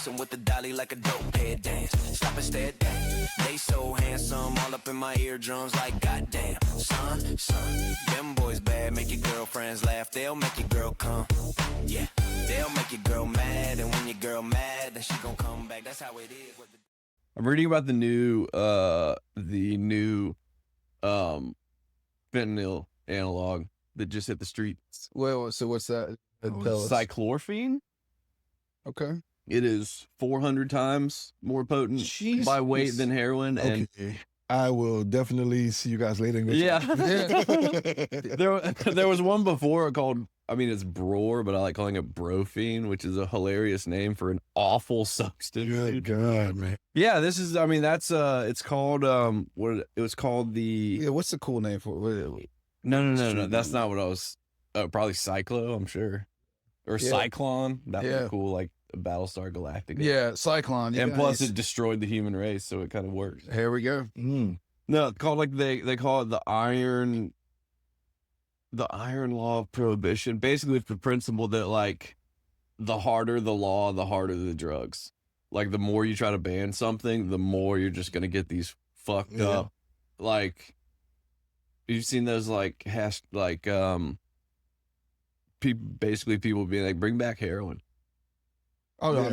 bustin' with the dolly like a dope head dance. Stop and stare down. They so handsome, all up in my eardrums like goddamn. Son, them boys bad, make your girlfriends laugh. They'll make your girl come. Yeah, they'll make your girl mad, and when your girl mad, then she gon' come back. That's how it is. I'm reading about the new fentanyl analog that just hit the streets. Well, so what's that? Cyclorphine. Okay. It is 400 times more potent by weight than heroin. Okay. And I will definitely see you guys later. yeah. there was one before called, I mean, it's Bror, but I like calling it Brofene, which is a hilarious name for an awful substance. Good God, man. Yeah, this is, I mean, that's, it's called, it was called the... Yeah, what's the cool name for it? No. That's not what I was, probably Cyclo, I'm sure. Or Cyclone. That was cool, like Battlestar Galactica. Yeah, Cyclone. And plus it destroyed the human race, so it kind of works. Here we go. Mm. No, it's called like, they call it the iron law of prohibition. Basically, it's the principle that like the harder the law, the harder the drugs. Like the more you try to ban something, the more you're just gonna get these fucked up. Like you've seen those like people being like, bring back heroin. Oh no,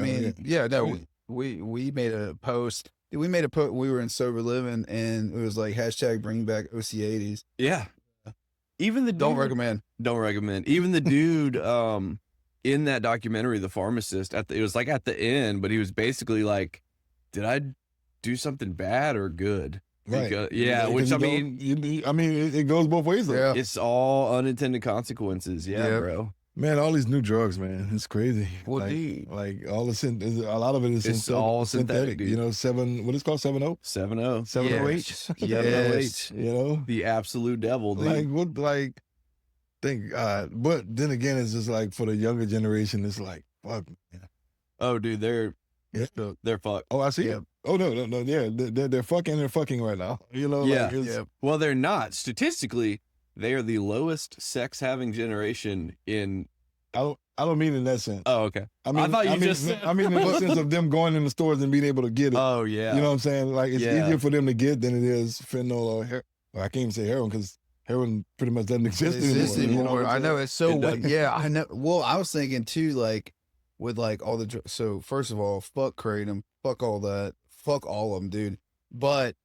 we made a post. We made a post. We were in Sober Living, and it was like hashtag bring back OC80s. Yeah. Even the dude, Don't recommend. Even the dude in that documentary, the pharmacist, it was like at the end, but he was basically like, did I do something bad or good? Right. Because, which I mean, it goes both ways though. Yeah. It's all unintended consequences. Yeah, bro. Man, all these new drugs, man, it's crazy. Well, like all the a lot of it is it's all synthetic. You know, what is it called 7-0? 7-0. 7-0-H. Yes. You know, the absolute devil. Dude. Thank God. But then again, it's just like for the younger generation, it's like fuck, man. Oh, dude, they're fucked. Oh, I see. Yeah. Oh no, yeah, they're fucking right now. You know, Well, they're not statistically. They are the lowest sex-having generation in... I don't mean in that sense. Oh, okay. I thought you just said... I mean in the sense of them going in the stores and being able to get it. Oh, yeah. You know what I'm saying? Like, it's easier for them to get than it is fentanyl or heroin. Well, I can't even say heroin because heroin pretty much doesn't exist anymore. You know I know, it's so... I know. Well, I was thinking, too, like, with, like, all the... So, first of all, fuck Kratom. Fuck all that. Fuck all of them, dude. But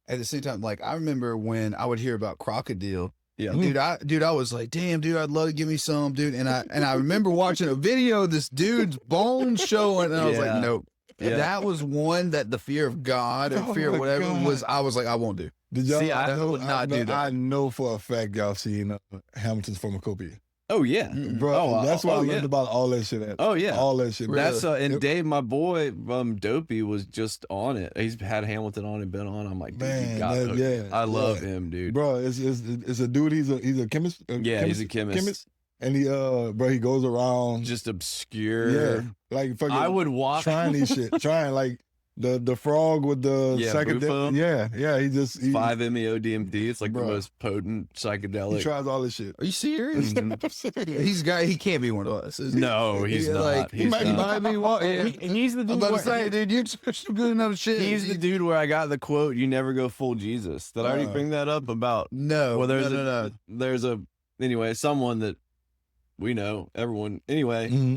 at the same time, like, I remember when I would hear about Crocodile... Yeah, dude, I was like, damn, dude, I'd love to give me some, dude. And I remember watching a video of this dude's bones showing, and I was like, nope. Yeah. That was one that the fear of God or fear of whatever was. I was like, I won't do. Did y'all? See, I would not do that. I know for a fact y'all seen Hamilton's Pharmacopoeia. Oh yeah, bro. That's why I learned about all that shit. Oh yeah, all that shit. That's and Dave, my boy, Dopey, was just on it. He's had Hamilton on and been on. I'm like, dude, man, you got I love him, dude. Bro, it's a dude. He's a chemist. He's a chemist. And he he goes around just obscure. Yeah, like fucking. I would walk trying these shit, like. The frog with the psychedelic. Yeah. He 5-MeO DMT. It's like the most potent psychedelic. He tries all this shit. Are you serious? He can't be one of us. No, he's not. Like, he might be he's the dude. I'm about to say, dude, you're so good enough shit. He's the dude where I got the quote, "You never go full Jesus." Did I already bring that up about? No. Well, there's anyway, someone that we know, everyone. Anyway. Mm-hmm.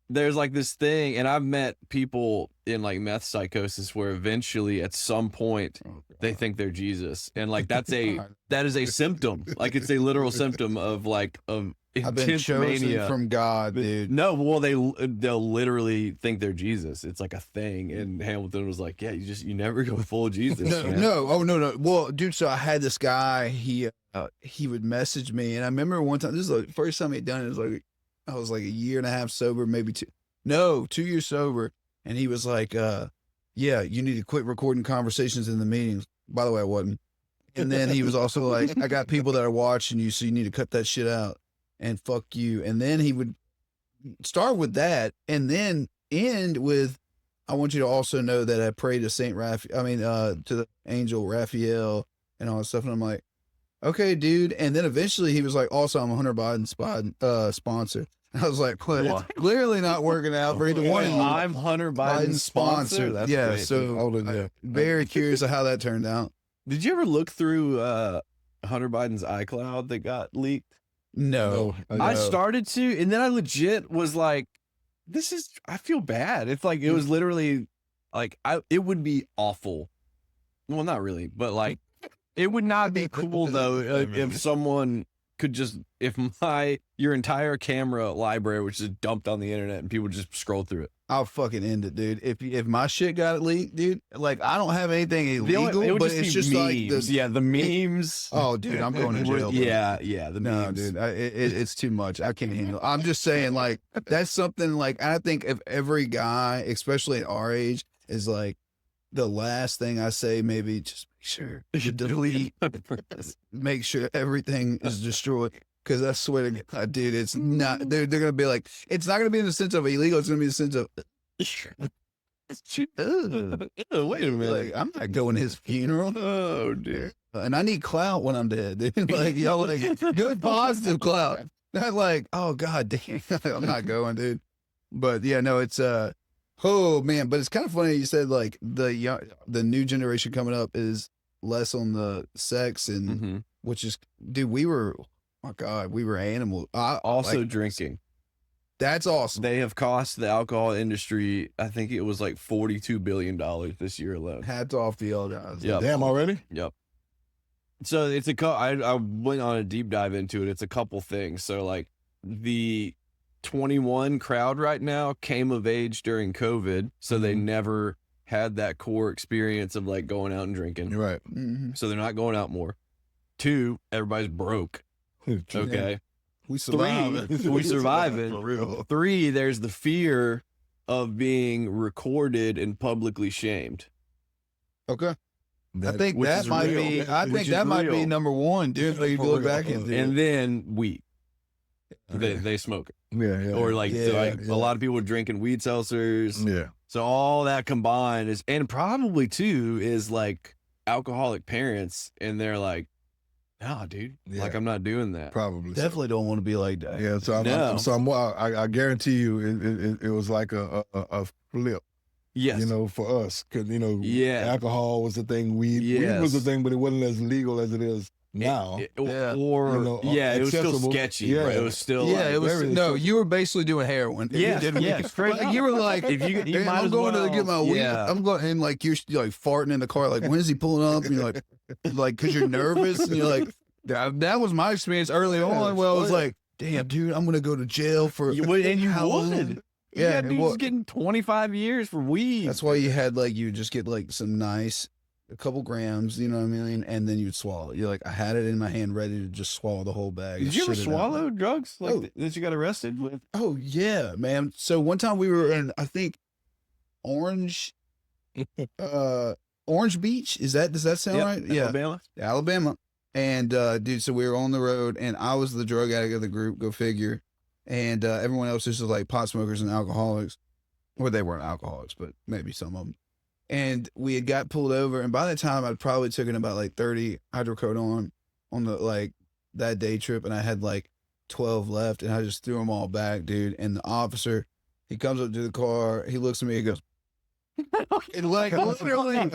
There's like this thing, and I've met people in like meth psychosis where eventually at some point they think they're Jesus. And like that is a symptom. Like it's a literal symptom of intense I've been chosen mania from God, dude. No, well they'll literally think they're Jesus. It's like a thing. And Hamilton was like, yeah, you never go full Jesus. No. Well, dude, so I had this guy, he would message me, and I remember one time, this is the first time he'd done it, I was like a year and a half sober, maybe 2 years sober. And he was like, yeah, you need to quit recording conversations in the meetings. By the way, I wasn't. And then he was also like, I got people that are watching you, so you need to cut that shit out and fuck you. And then he would start with that and then end with, I want you to also know that I pray to to the angel Raphael and all that stuff. And I'm like, okay, dude. And then eventually he was like, also, I'm a Hunter Biden sponsor. I was like, well, it's clearly not working out for either one of you. I'm Hunter Biden's sponsor. That's yeah, great. so very curious of how that turned out. Did you ever look through Hunter Biden's iCloud that got leaked? No. I started to, and then I legit was like, I feel bad. It's like, it was literally like, it would be awful. Well, not really, but like, it would not be cool though if someone could just, your entire camera library was just dumped on the internet and people just scroll through it. I'll fucking end it, dude. If my shit got leaked, dude, like I don't have anything illegal, but it's just memes. like the memes. Oh, dude, I'm going to jail. Bro. Yeah, the memes. Dude, it's too much. I can't handle it. I'm just saying, like, that's something like I think if every guy, especially at our age, is like the last thing I say, maybe just make sure you delete, make sure everything is destroyed. Because I swear to God, dude, it's not. They're gonna be like, it's not gonna be in the sense of illegal. It's gonna be in the sense of. Wait a minute. Like, I'm not going to his funeral. Oh dear. And I need clout when I'm dead, dude. Like, y'all like good positive clout. Not like, oh God damn, I'm not going, dude. But yeah, no, it's oh man, but it's kind of funny you said like the new generation coming up is less on the sex and which is, dude, we were. My God, we were animals. Also drinking. That's awesome. They have cost the alcohol industry, I think it was like $42 billion this year alone. Hats off to y'all guys. Yep. Damn, already? Yep. So it's I went on a deep dive into it. It's a couple things. So like the 21 crowd right now came of age during COVID. So they never had that core experience of like going out and drinking. You're right. So they're not going out more. 2, everybody's broke. Okay. We survived. 3, we surviving. For real. 3, there's the fear of being recorded and publicly shamed. Okay. I think which that is might real. be. I Which think is that might be real. number one, dude. Like, if you look back into it. And then weed. They smoke it. Yeah. Or like, a lot of people drinking weed seltzers. Yeah. So all that combined is, and probably too, is like alcoholic parents, and they're like, nah, dude, like I'm not doing that. Probably. Definitely don't want to be like that. Yeah. So I guarantee you, it was like a flip. Yes. You know, for us, because alcohol was the thing, weed was the thing, but it wasn't as legal as it is now. It was still sketchy. Yeah, right? It was still. Yeah, like, it was. No, you were basically doing heroin. Yeah, straight like, you were like, if you "Hey, might I'm as going well. to get my weed. Yeah. I'm going, and like you're like farting in the car. Like, when is he pulling up? And you're like, because you're nervous, and you're like, that was my experience early on. Well, I was like, damn, dude, I'm gonna go to jail for. You would. Yeah, dude's getting 25 years for weed. That's why you had like you just get like some nice, a couple grams, you know what I mean, and then you'd swallow it. You're like, I had it in my hand, ready to just swallow the whole bag. Did you ever shit it out. swallow drugs like that you got arrested with? Oh yeah, man. So one time we were in, I think, Orange Beach. Does that sound right? Yeah, Alabama. And dude, so we were on the road, and I was the drug addict of the group. Go figure. And everyone else was just like pot smokers and alcoholics. Well, they weren't alcoholics, but maybe some of them. And we had got pulled over, and by the time I'd probably taken about like 30 hydrocodone on the like that day trip, and I had like 12 left, and I just threw them all back, dude. And the officer, he comes up to the car, he looks at me, he goes, and like literally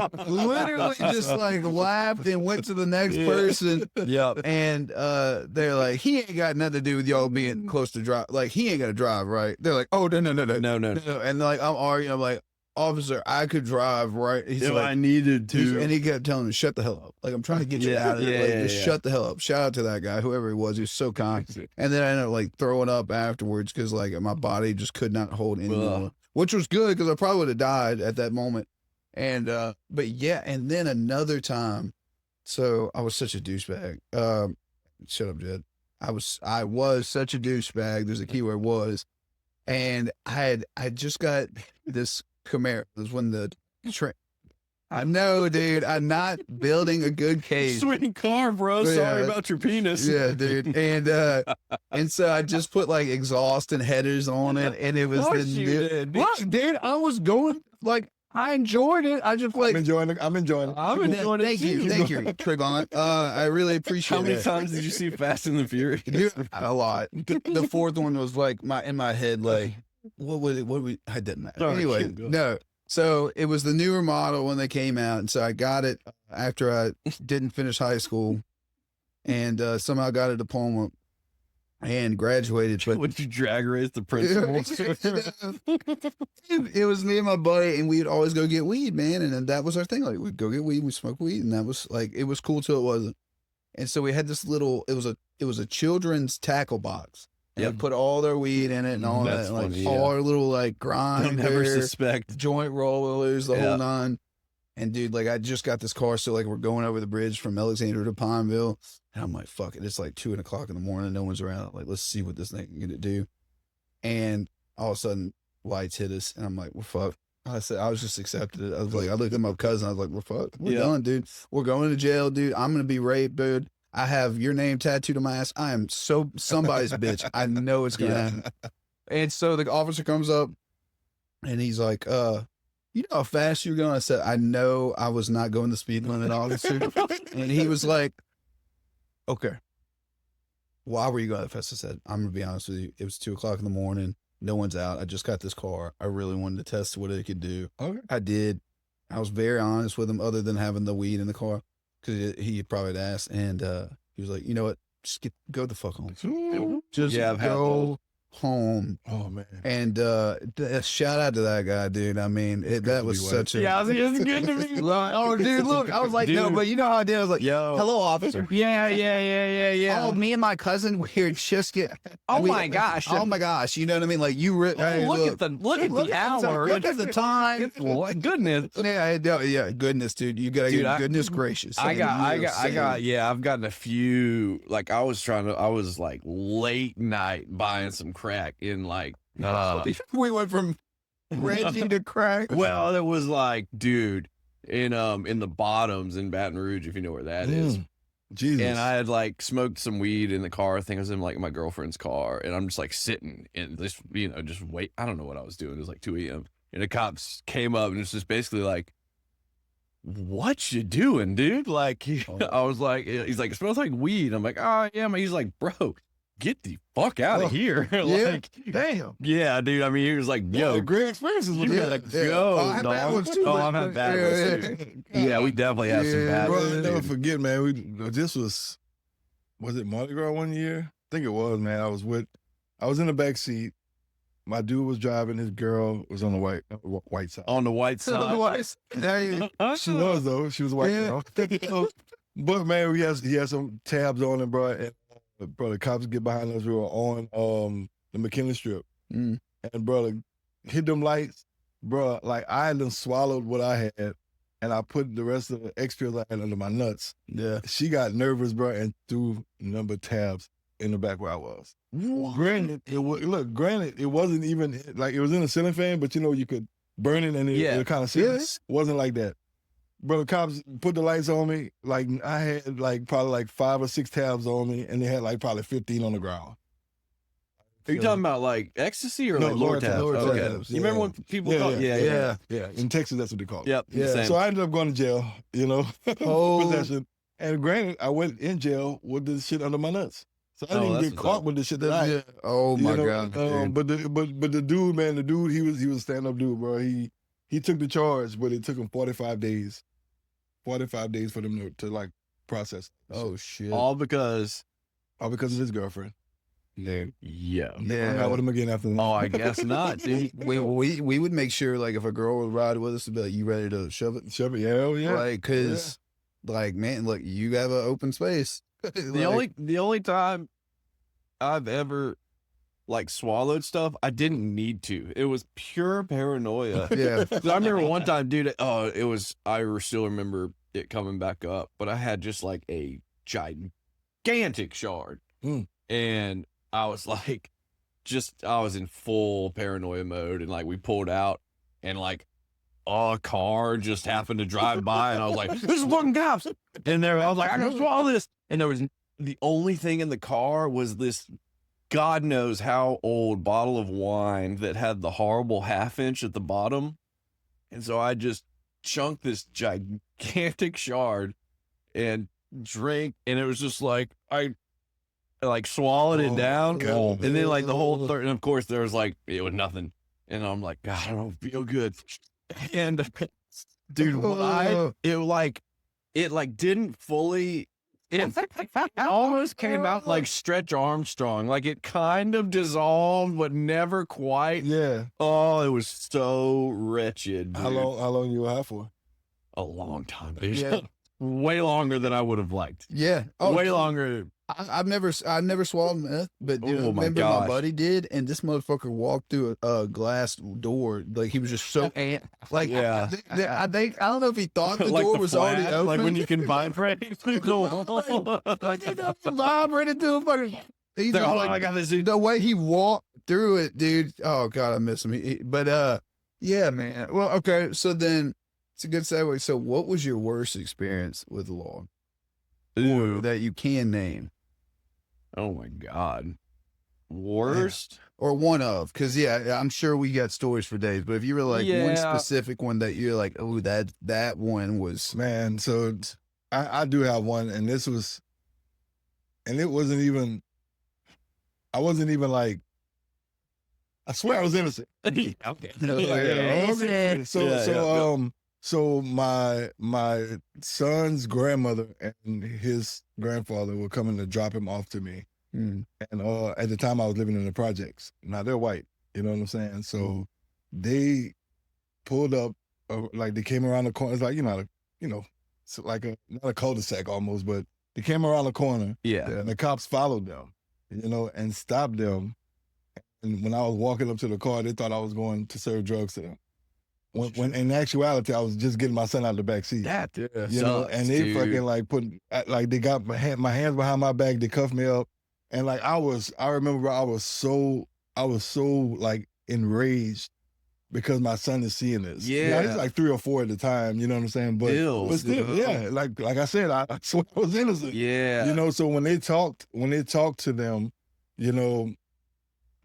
just like laughed and went to the next person. Yep. And they're like, he ain't got nothing to do with y'all being close to drive. Like, he ain't got to drive, right? They're like, oh no. And like I'm arguing, I'm like, officer, I could drive, right? He's if like, I needed to. and he kept telling me, shut the hell up. Like, I'm trying to get you out of it. Like, just shut the hell up. Shout out to that guy, whoever he was. He was so kind. And then I ended up like throwing up afterwards because like my body just could not hold anymore. Which was good because I probably would have died at that moment. And but yeah, and then another time, so I was such a douchebag. Shut up, Jed. I was such a douchebag. There's a keyword was, and I just got this Camaro. It was when the train. I know, dude. I'm not building a good case. Sweet car, bro. Yeah. Sorry about your penis. Yeah, dude. And so I just put like exhaust and headers on it, and it was Of course you did. Look, dude, I was going like I enjoyed it. I just like. I'm enjoying it. I'm enjoying it. Thank you, Trayvon. I really appreciate How many it. times did you see Fast and the Furious? A lot. The fourth one was like in my head, like what would it? I didn't matter. Sorry, Anyway, keep going. no. So it was the newer model when they came out, and so I got it after I didn't finish high school, and somehow got a diploma and graduated. But Would you drag race the principal? it was me and my buddy, and we'd always go get weed, man. And then that was our thing. Like we'd go get weed, we smoke weed, and that was like it was cool till it wasn't. And so we had this little. It was a children's tackle box. And Yep. we put all their weed in it and all That's that, like funny, all yeah. our little like They'll grind, never suspect. joint rollers, the Yeah. whole nine. And dude, like I just got this car, so like we're going over the bridge from Alexandria to Pineville, and I'm like, fuck it, it's like 2:00 in the morning, no one's around. Like, let's see what this thing can do. And all of a sudden, lights hit us, and I'm like, we're fucked. I said, I was just accepted it. I was like, I looked at my cousin, I was like, we're fucked. We're Yeah. done, dude. We're going to jail, dude. I'm gonna be raped, dude. I have your name tattooed on my ass. I am somebody's bitch. I know it's gonna happen. And so the officer comes up and he's like, you know how fast you were going? I said, I know I was not going the speed limit, officer. And he was like, okay. Why were you going that fast? I said, I'm gonna be honest with you. It was 2:00 in the morning. No one's out. I just got this car. I really wanted to test what it could do. Okay. I did. I was very honest with him, other than having the weed in the car, because he probably had asked. And he was like, you know what? Just go the fuck home. Just Yeah, I've had go home. Oh man. And shout out to that guy, dude. I mean, that was such a. Yeah, it's good to be. Oh, dude, look. I was like, no, Dude. but you know how I did? I was like, Yo. hello, officer. Yeah. Oh, me and my cousin, we're just get. Oh we- my gosh. Oh my gosh. You know what I mean? Like you. Hey, look at the hour. Look at the time. Goodness. Yeah. Goodness, dude. You got Dude, goodness gracious. I got. Yeah, I've gotten a few. Like I was like late night buying some crack in like. We went from Reggie to crack. Well, it was like, dude, in the Bottoms in Baton Rouge, if you know where that is. Jesus. And I had like smoked some weed in the car. I think I was in like my girlfriend's car, and I'm just like sitting and just just wait. I don't know what I was doing. It was like 2 a.m. and the cops came up and it's just basically like, "What you doing, dude?" Like I was like, he's like, "It smells like weed." I'm like, "Oh yeah," man. He's like, "Bro, get the fuck out of here!" Like, Damn. yeah, dude. I mean, he was like, "Yo, great experiences with you that. gotta go, I had bad dog." ones too, Oh, but- I've had bad ones too. Yeah, we definitely have some bad Bro, ones. I'll never dude. forget, man. This was it Mardi Gras one year? I think it was, man. I was in the back seat. My dude was driving. His girl was on the white side. On the white side. Otherwise, there you. She was though. She was white. Yeah. But man, he had some tabs on him, bro. And bro, the cops get behind us. We were on the McKinley Strip, Mm. and brother hit them lights, bro. Like I had done swallowed what I had, and I put the rest of the extras I had under my nuts. Yeah. She got nervous, bro, and threw number tabs in the back where I was. Granted, it wasn't even like it was in a ceiling fan, but you could burn it and it kind of Yeah. wasn't like that. Bro, the cops put the lights on me. Like I had like probably like 5 or 6 tabs on me, and they had like probably 15 on the ground. Are you talking about like ecstasy or No, like lower lower tabs? tabs, lower Okay. tabs, You remember yeah. when people call Yeah. Yeah. In Texas, that's what they call it. Yep. Yeah. Same. So I ended up going to jail, Oh. possession. And granted, I went in jail with this shit under my nuts. So I didn't even that's get what's caught up. with this shit that I Yeah. Oh my God. dude. But the dude, man, he was a stand-up dude, bro. He took the charge, but it took him 45 days. 45 days for them to like process. Oh shit. All because All because of his girlfriend. Dude. yeah. Hung out with him again after that. Oh, I guess not, dude. We would make sure, like, if a girl would ride with us, to be like, you ready to shove it? Shove it, hell yeah. Like, cause, like, man, look, you have an open space. The only time I've ever like swallowed stuff, I didn't need to. It was pure paranoia. Yeah. 'Cause I remember one time, dude. I still remember it coming back up, but I had just like a gigantic shard, and I was like, I was in full paranoia mode, and like we pulled out, and like a car just happened to drive by, and I was like, "This is fucking cops!" And I was like, "I can swallow this," and there was the only thing in the car was this God knows how old bottle of wine that had the horrible 1/2 inch at the bottom. And so I just chunked this gigantic shard and drank, and it was just like I like swallowed it down, God. and then like the whole third, and of course there was like it was nothing, and I'm like, God, I don't feel good, and dude, it like didn't fully. It almost came out like Stretch Armstrong, like it kind of dissolved, but never quite. Yeah. Oh, it was so wretched. Dude. How long you were high for? A long time, dude. Yeah. Way longer than I would have liked. Yeah. Way longer. I've never swallowed meth, but you know, Oh my remember gosh. my buddy did, and this motherfucker walked through a glass door, like he was just so like Yeah. I think I don't know if he thought the Like door the was already flash, open, like when you can vibrate through the wall. vibrated through a fucking. He's They're just all like, I got this dude. the way he walked through it, dude. Oh God, I miss him. But yeah, man. Well, okay, so then it's a good segue. So, what was your worst experience with the law Ooh. that you can name? Oh my God. Worst? Or one of, because yeah, I'm sure we got stories for days. But if you were like one Yeah. specific one that you're like, oh, that one was, Man, so I do have one, and it wasn't even. I wasn't even like. I swear I was innocent. Okay. So my son's grandmother and his grandfather were coming to drop him off to me, and at the time I was living in the projects. Now they're white, you know what I'm saying? So they pulled up, like they came around the corner. It's like it's like not a cul-de-sac almost, but they came around the corner. Yeah. And the cops followed them, and stopped them. And when I was walking up to the car, they thought I was going to serve drugs to them. When in actuality, I was just getting my son out of the back seat. that. And they fucking like they got my hands behind my back, they cuffed me up, and like I remember I was so like enraged because my son is seeing this. Yeah. He's like 3 or 4 at the time, you know what I'm saying? But still, yeah, like I said, I swear I was innocent. Yeah. So when they talked to them,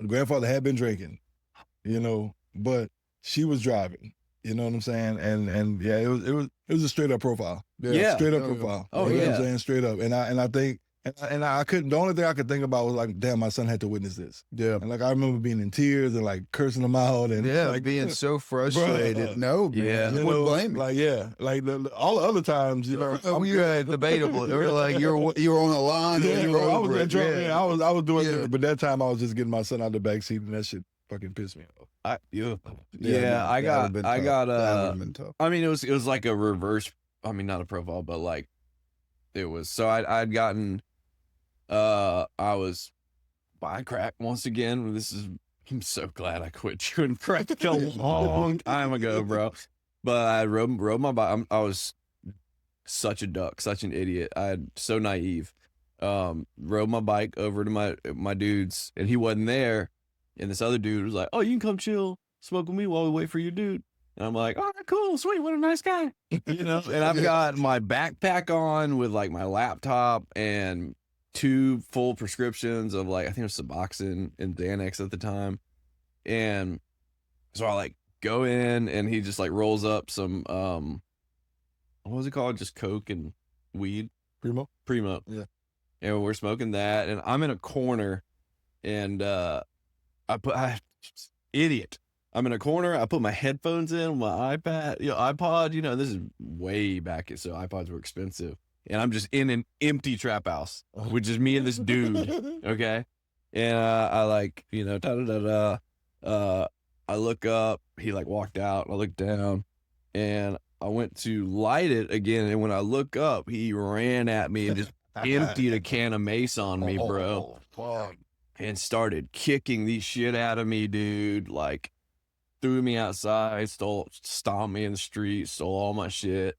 grandfather had been drinking, but she was driving. You know what I'm saying? And yeah, it was a straight up profile. Yeah. Straight up profile. Oh, you know yeah. what I'm saying? Straight up. And I think I couldn't. The only thing I could think about was like, damn, my son had to witness this. Yeah. And like I remember being in tears and like cursing him out and Like being so frustrated. Bruh. No, Yeah. man. Wouldn't blame me. Like all the other times, You had debatable. Or like you were on the line. Yeah, and you were I was over that it. drunk. Yeah. I was doing Yeah. it, but that time I was just getting my son out the back seat, and that shit fucking pissed me off. I no, got that would've been tough. That would've been tough. I mean, it was like a reverse. I mean, not a profile, but like it was. So I'd gotten. I was buying crack once again. I'm so glad I quit chewing crack a long time ago, bro. But I rode my bike. I was such a duck, such an idiot. So naive. Rode my bike over to my dude's, and he wasn't there. And this other dude was like, "Oh, you can come chill, smoke with me while we wait for your dude." And I'm like, "Oh, cool, sweet, what a nice guy," And I've got my backpack on with like my laptop and 2 full prescriptions of like I think it was Suboxone and Xanax at the time. And so I like go in, and he just like rolls up some what was it called? Just Coke and weed. Primo. Yeah. And we're smoking that, and I'm in a corner, and idiot. I'm in a corner. I put my headphones in, my iPod. This is way back, so iPods were expensive. And I'm just in an empty trap house, with just me and this dude. Okay. And I like, I look up, he like walked out, I look down, and I went to light it again. And when I look up, he ran at me and just emptied a can of mace on me, bro. Fuck. And started kicking the shit out of me, dude. Like, threw me outside, stomped me in the street, stole all my shit.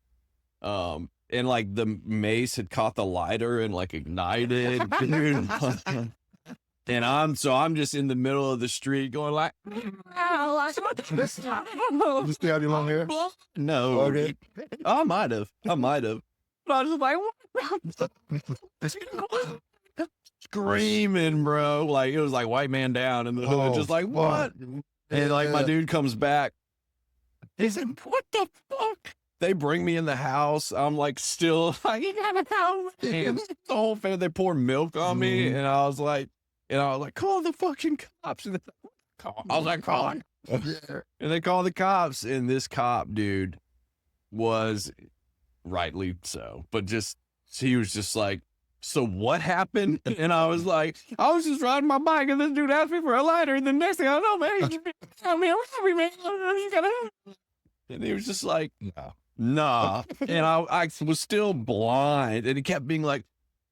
And like the mace had caught the lighter and like ignited, dude. And I'm just in the middle of the street going like, Just stay out your long hair. no. Okay. I might have. But I was just like, screaming, bro. Like it was like white man down in the hood, just like what? And like my dude comes back, He said, what the fuck? They bring me in the house. I'm like, still like, you gotta come. And the whole family, they pour milk on me. And I was like, call the fucking cops. And I was like, call it. Yeah. And they call the cops. And this cop, dude, was rightly so, but he was just like, so what happened? And I was like, I was just riding my bike and this dude asked me for a lighter. And the next thing I know, man, I'm happy, man. You gotta. And he was just like, nah. And I was still blind. And he kept being like,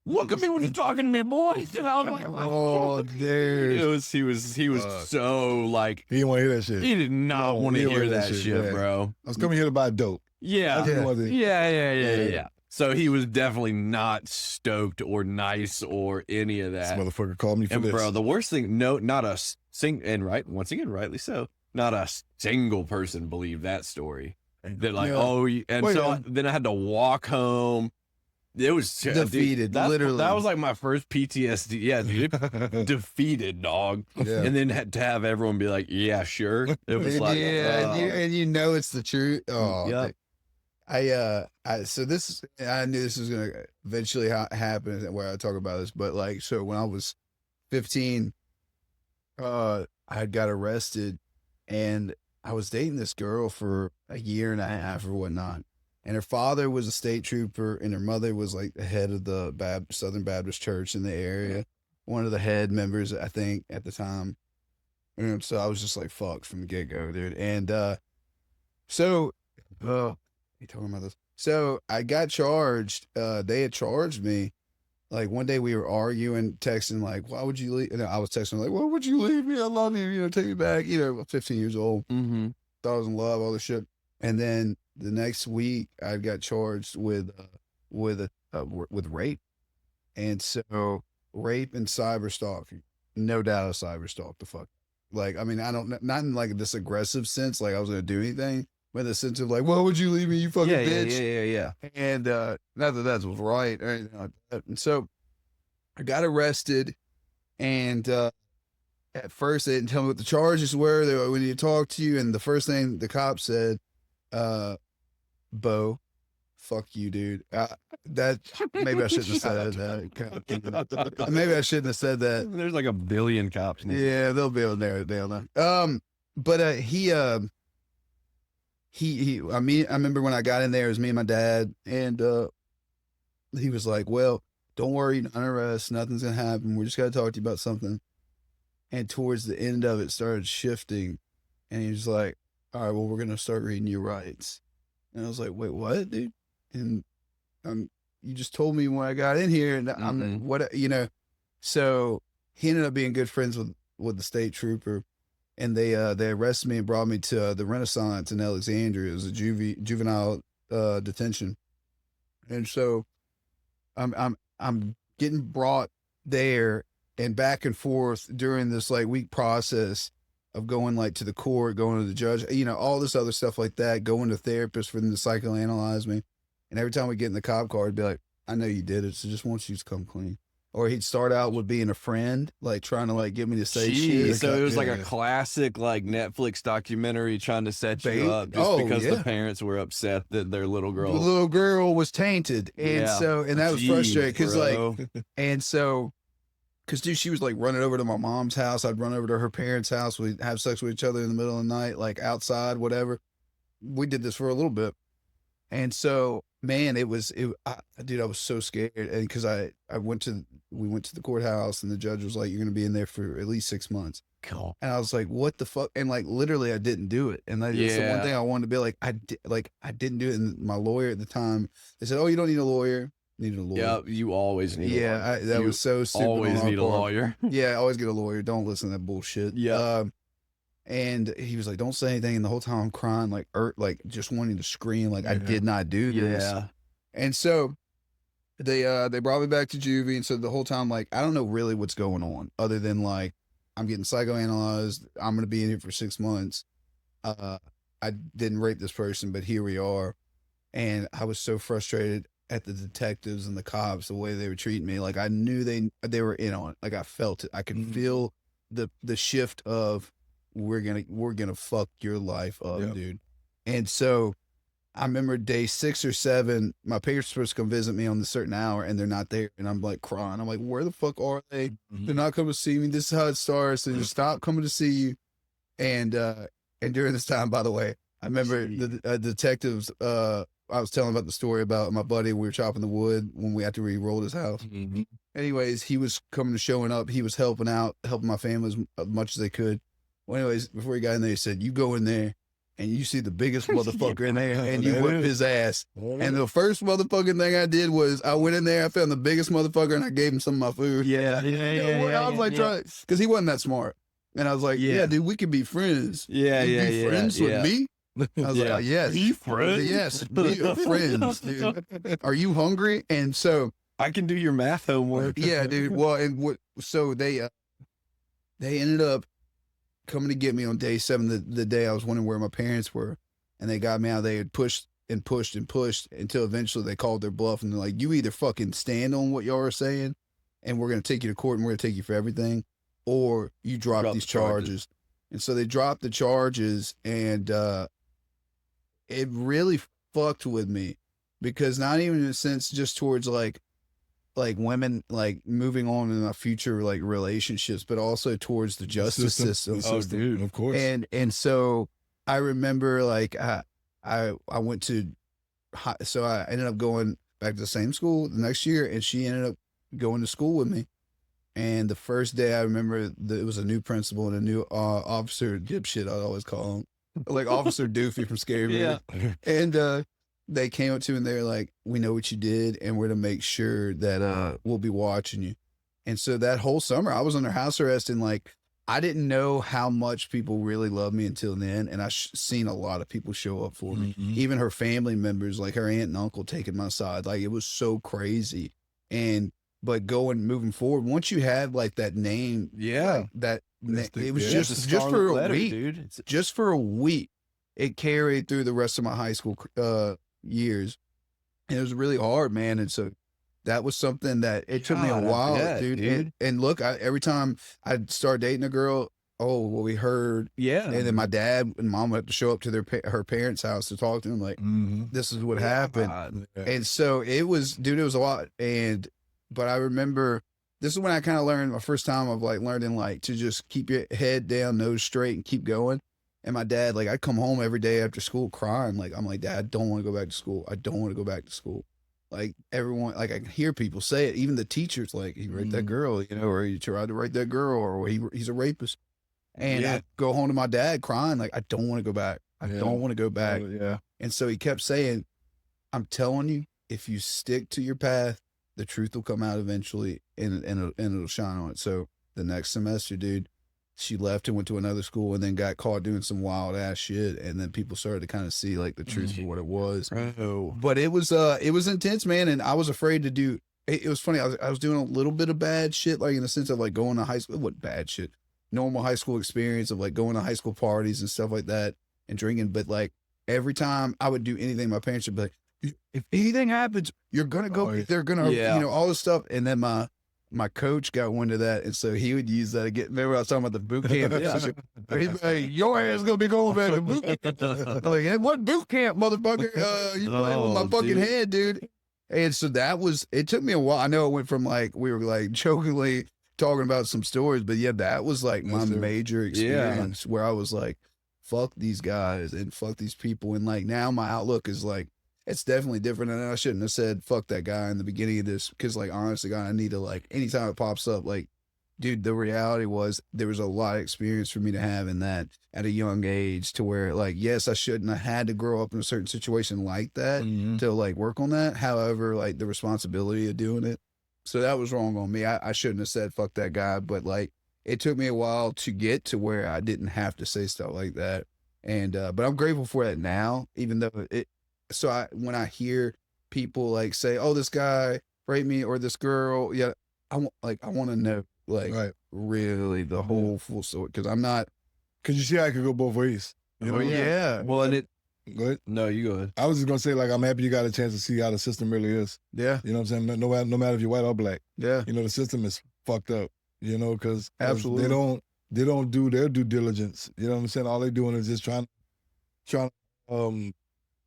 look at me when you're talking to me, boy. And I was like, Oh, dude. he was so like, He didn't want to hear that shit. he did not want to he didn't hear want that shit, yeah. bro. I was coming here to buy dope. Yeah. That's what he wanted. Yeah. So he was definitely not stoked or nice or any of This that. motherfucker called me for And this. bro, the worst thing, not a once again, rightly so, not a single person believed that story. That like, then I had to walk home. It was Defeated, literally. That was like my first PTSD. Yeah, dude, defeated, dog. Yeah. And then had to have everyone be like, yeah, sure. It was like, and you know it's the truth. Oh, yeah. So this, I knew this was gonna eventually happen where I talk about this, but like, so when I was 15, I got arrested, and I was dating this girl for a year and a half or whatnot, and her father was a state trooper, and her mother was like the head of the Southern Baptist Church in the area, one of the head members, I think, at the time. And so I was just like, fucked from the get go, dude. And you talking about this? So I got charged. They had charged me. Like one day we were arguing, texting like, "Why would you leave?" And I was texting like, "Why would you leave me? I love you. You know, take me back." You know, 15 years old. Mm-hmm. Thought I was in love, all this shit. And then the next week, I got charged with rape, and so rape and cyber stalking. No doubt, a cyber stalk. The fuck. Like, I mean, I don't, not in like this aggressive sense, like I was gonna do anything. But in the sense of like, why would you leave me, you fucking bitch? Yeah. And not that that was right or anything like that. And so I got arrested, and at first they didn't tell me what the charges were. They were, we need to talk to you. And the first thing the cop said, Bo, fuck you, dude. That maybe I shouldn't have said that. Maybe I shouldn't have said that. There's like a billion cops. Yeah, they'll be able to narrow it down. But I remember when I got in there, it was me and my dad, and he was like, well, don't worry, you're not under arrest, nothing's gonna happen, we just gotta talk to you about something. And towards the end of it started shifting, and he was like, all right, well, we're gonna start reading your rights. And I was like, wait, what, dude? And you just told me when I got in here, and I'm what, you know. So he ended up being good friends with the state trooper. And they arrested me and brought me to the Renaissance in Alexandria. It was a juvenile detention, and so I'm getting brought there and back and forth during this like week process of going like to the court, going to the judge, you know, all this other stuff like that, going to therapists for them to psychoanalyze me. And every time we get in the cop car, it'd be like, I know you did it, so just want you to come clean. Or he'd start out with being a friend, like trying to like get me to say shit. So it was like a classic like Netflix documentary trying to set you up just because the parents were upset that their little girl was tainted. And and that was frustrating because because dude, she was like running over to my mom's house. I'd run over to her parents' house. We'd have sex with each other in the middle of the night, like outside, whatever. We did this for a little bit. And so, man, dude, I was so scared. And cause we went to the courthouse, and the judge was like, you're going to be in there for at least 6 months. Cool. And I was like, what the fuck? And like, literally I didn't do it. And that's the one thing I wanted to be like, I didn't do it. And my lawyer at the time, they said, oh, you don't need a lawyer. Needed a lawyer. Yeah. You always need a lawyer. That was so stupid. Always need a lawyer. Yeah. Always get a lawyer. Don't listen to that bullshit. Yeah. And he was like, don't say anything. And the whole time I'm crying, like just wanting to scream. Like I did not do this. Yeah. And so they brought me back to juvie. And so the whole time, like, I don't know really what's going on other than like, I'm getting psychoanalyzed. I'm going to be in here for 6 months. I didn't rape this person, but here we are. And I was so frustrated at the detectives and the cops, the way they were treating me. Like I knew they were in on it. Like I felt it. I could feel the shift of, we're gonna fuck your life up, dude. And so I remember day 6 or 7, my parents were supposed to come visit me on the certain hour, and they're not there. And I'm like crying. I'm like, where the fuck are they? They're not coming to see me. This is how it starts. They just stop coming to see you. And during this time, by the way, I remember the detectives. I was telling about the story about my buddy. We were chopping the wood when we had to re-roll his house. Mm-hmm. Anyways, he was coming to showing up. He was helping out, helping my family as much as they could. Well, anyways, before he got in there, he said, "You go in there and you see the biggest motherfucker in there, and you whip his ass." And the first motherfucking thing I did was I went in there, I found the biggest motherfucker, and I gave him some of my food. I was like, trying, because he wasn't that smart. And I was like, yeah, dude, we could be friends. Yeah, You yeah, be yeah. friends with me? I was like, yes. Be friends? Yes, we are friends, dude. Are you hungry? And so, I can do your math homework. yeah, dude. Well, and so they ended up coming to get me on day 7, the day I was wondering where my parents were, and they got me out. They had pushed and pushed and pushed until eventually they called their bluff, and they're like, you either fucking stand on what y'all are saying, and we're going to take you to court and we're going to take you for everything, or you drop these charges. And so they dropped the charges, and it really fucked with me, because not even in a sense just towards like women like moving on in our future like relationships, but also towards the justice system. Oh, dude, of course. And so I remember like I went to so I ended up going back to the same school the next year, and she ended up going to school with me. And the first day I remember that it was a new principal and a new officer, dipshit I always call him, like Officer Doofy from Scary Movie. Yeah. And they came up to me and they're like, we know what you did, and we're to make sure that we'll be watching you. And so that whole summer I was under house arrest, and like I didn't know how much people really loved me until then. And I seen a lot of people show up for me, even her family members, like her aunt and uncle taking my side. Like it was so crazy. But moving forward, once you have like that name, like, it was just for a week, dude. Just for a week, it carried through the rest of my high school years, and it was really hard, man. And so that was something that it took me a while, dude. And look, every time I'd start dating a girl, oh, well, we heard, and then my dad and mom would have to show up to her parents' house to talk to them, like, this is what happened. And so it was, dude, it was a lot. But I remember this is when I kind of learned my first time of like learning like to just keep your head down, nose straight, and keep going. And my dad, like, I'd come home every day after school crying. Like, I'm like, Dad, I don't want to go back to school. I don't want to go back to school. Like everyone, like I can hear people say it. Even the teachers, like, he raped that girl, you know, or he tried to rape that girl, or he's a rapist. And I go home to my dad crying, like, I don't want to go back. I don't want to go back. And so he kept saying, I'm telling you, if you stick to your path, the truth will come out eventually, and it'll shine on it. So the next semester, dude, she left and went to another school, and then got caught doing some wild ass shit. And then people started to kind of see like the truth for what it was. But it was intense, man. And I was afraid to do. It was funny. I was doing a little bit of bad shit, like in the sense of like going to high school. What bad shit? Normal high school experience of like going to high school parties and stuff like that and drinking. But like every time I would do anything, my parents would be like, if anything happens, you're gonna go. They're gonna, you know, all this stuff. And then my coach got wind of that, and so he would use that again. Remember I was talking about the boot camp? He'd be like, your ass gonna be going back to boot camp. I'm like, hey, what boot camp, motherfucker? You playing with my fucking head, dude. And so it took me a while. I know it went from like, we were like jokingly talking about some stories, but yeah, that was like my major experience where I was like, fuck these guys and fuck these people. And like now my outlook is like, it's definitely different. And I shouldn't have said fuck that guy in the beginning of this, because like honestly, God, I need to, like, anytime it pops up, like, dude, the reality was there was a lot of experience for me to have in that at a young age, to where like, yes, I shouldn't have had to grow up in a certain situation like that to like work on that. However, like the responsibility of doing it. So that was wrong on me. I shouldn't have said fuck that guy, but like it took me a while to get to where I didn't have to say stuff like that. And, but I'm grateful for that now, even though so when I hear people like say, oh, this guy raped me or this girl, I want to know like really the whole full story, because I'm not. Because you see how it could go both ways. You know? Well, and go ahead. No, you go ahead. I was just gonna say, like, I'm happy you got a chance to see how the system really is. Yeah. You know what I'm saying? No matter if you're white or black. Yeah. You know, the system is fucked up. You know, because absolutely they don't do their due diligence. You know what I'm saying? All they doing is just trying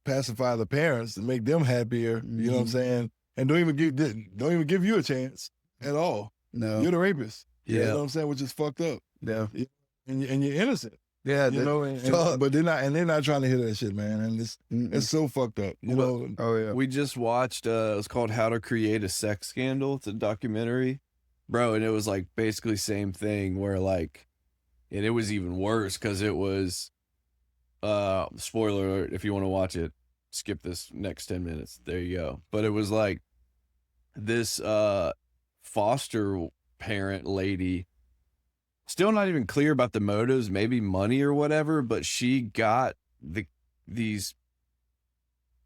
pacify the parents and make them happier. You know what I'm saying? And don't even give you a chance at all. No. You're the rapist. Yeah. You know what I'm saying? Which is fucked up. Yeah. And you're innocent. Yeah. You know, but they're not trying to hear that shit, man. And it's so fucked up. You know. Oh yeah. We just watched it's called How to Create a Sex Scandal. It's a documentary. Bro, and it was like basically same thing where like, and it was even worse because it was spoiler alert, if you want to watch it, skip this next 10 minutes. There you go. But it was like this foster parent lady, still not even clear about the motives, maybe money or whatever, but she got these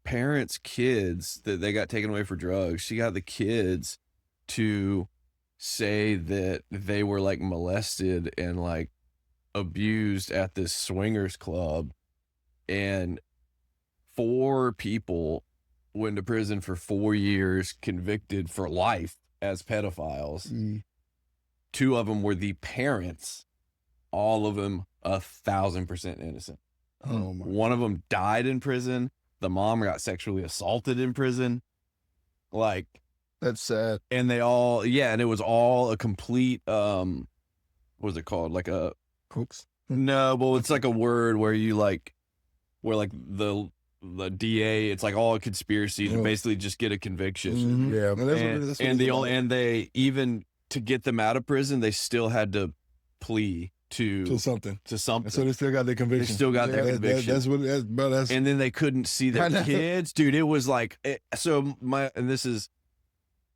parents' kids that they got taken away for drugs. She got the kids to say that they were like molested and like abused at this swingers club, and 4 people went to prison for 4 years, convicted for life as pedophiles. 2 of them were the parents, all of them 1,000% innocent. Oh my. One of them died in prison. The mom got sexually assaulted in prison. Like, That's sad. and they all, and it was all a complete, what was it called? Like a, Crooks. no, well, it's like a word where you like, where like the DA, it's like all a conspiracy to basically just get a conviction. Yeah. And that's what And it's the about. only, and they, even to get them out of prison, they still had to plea to something. something. So they still got their conviction. They still got their conviction. That's what. Bro, that's And then they couldn't see I their know. kids, dude. It was like, and this is,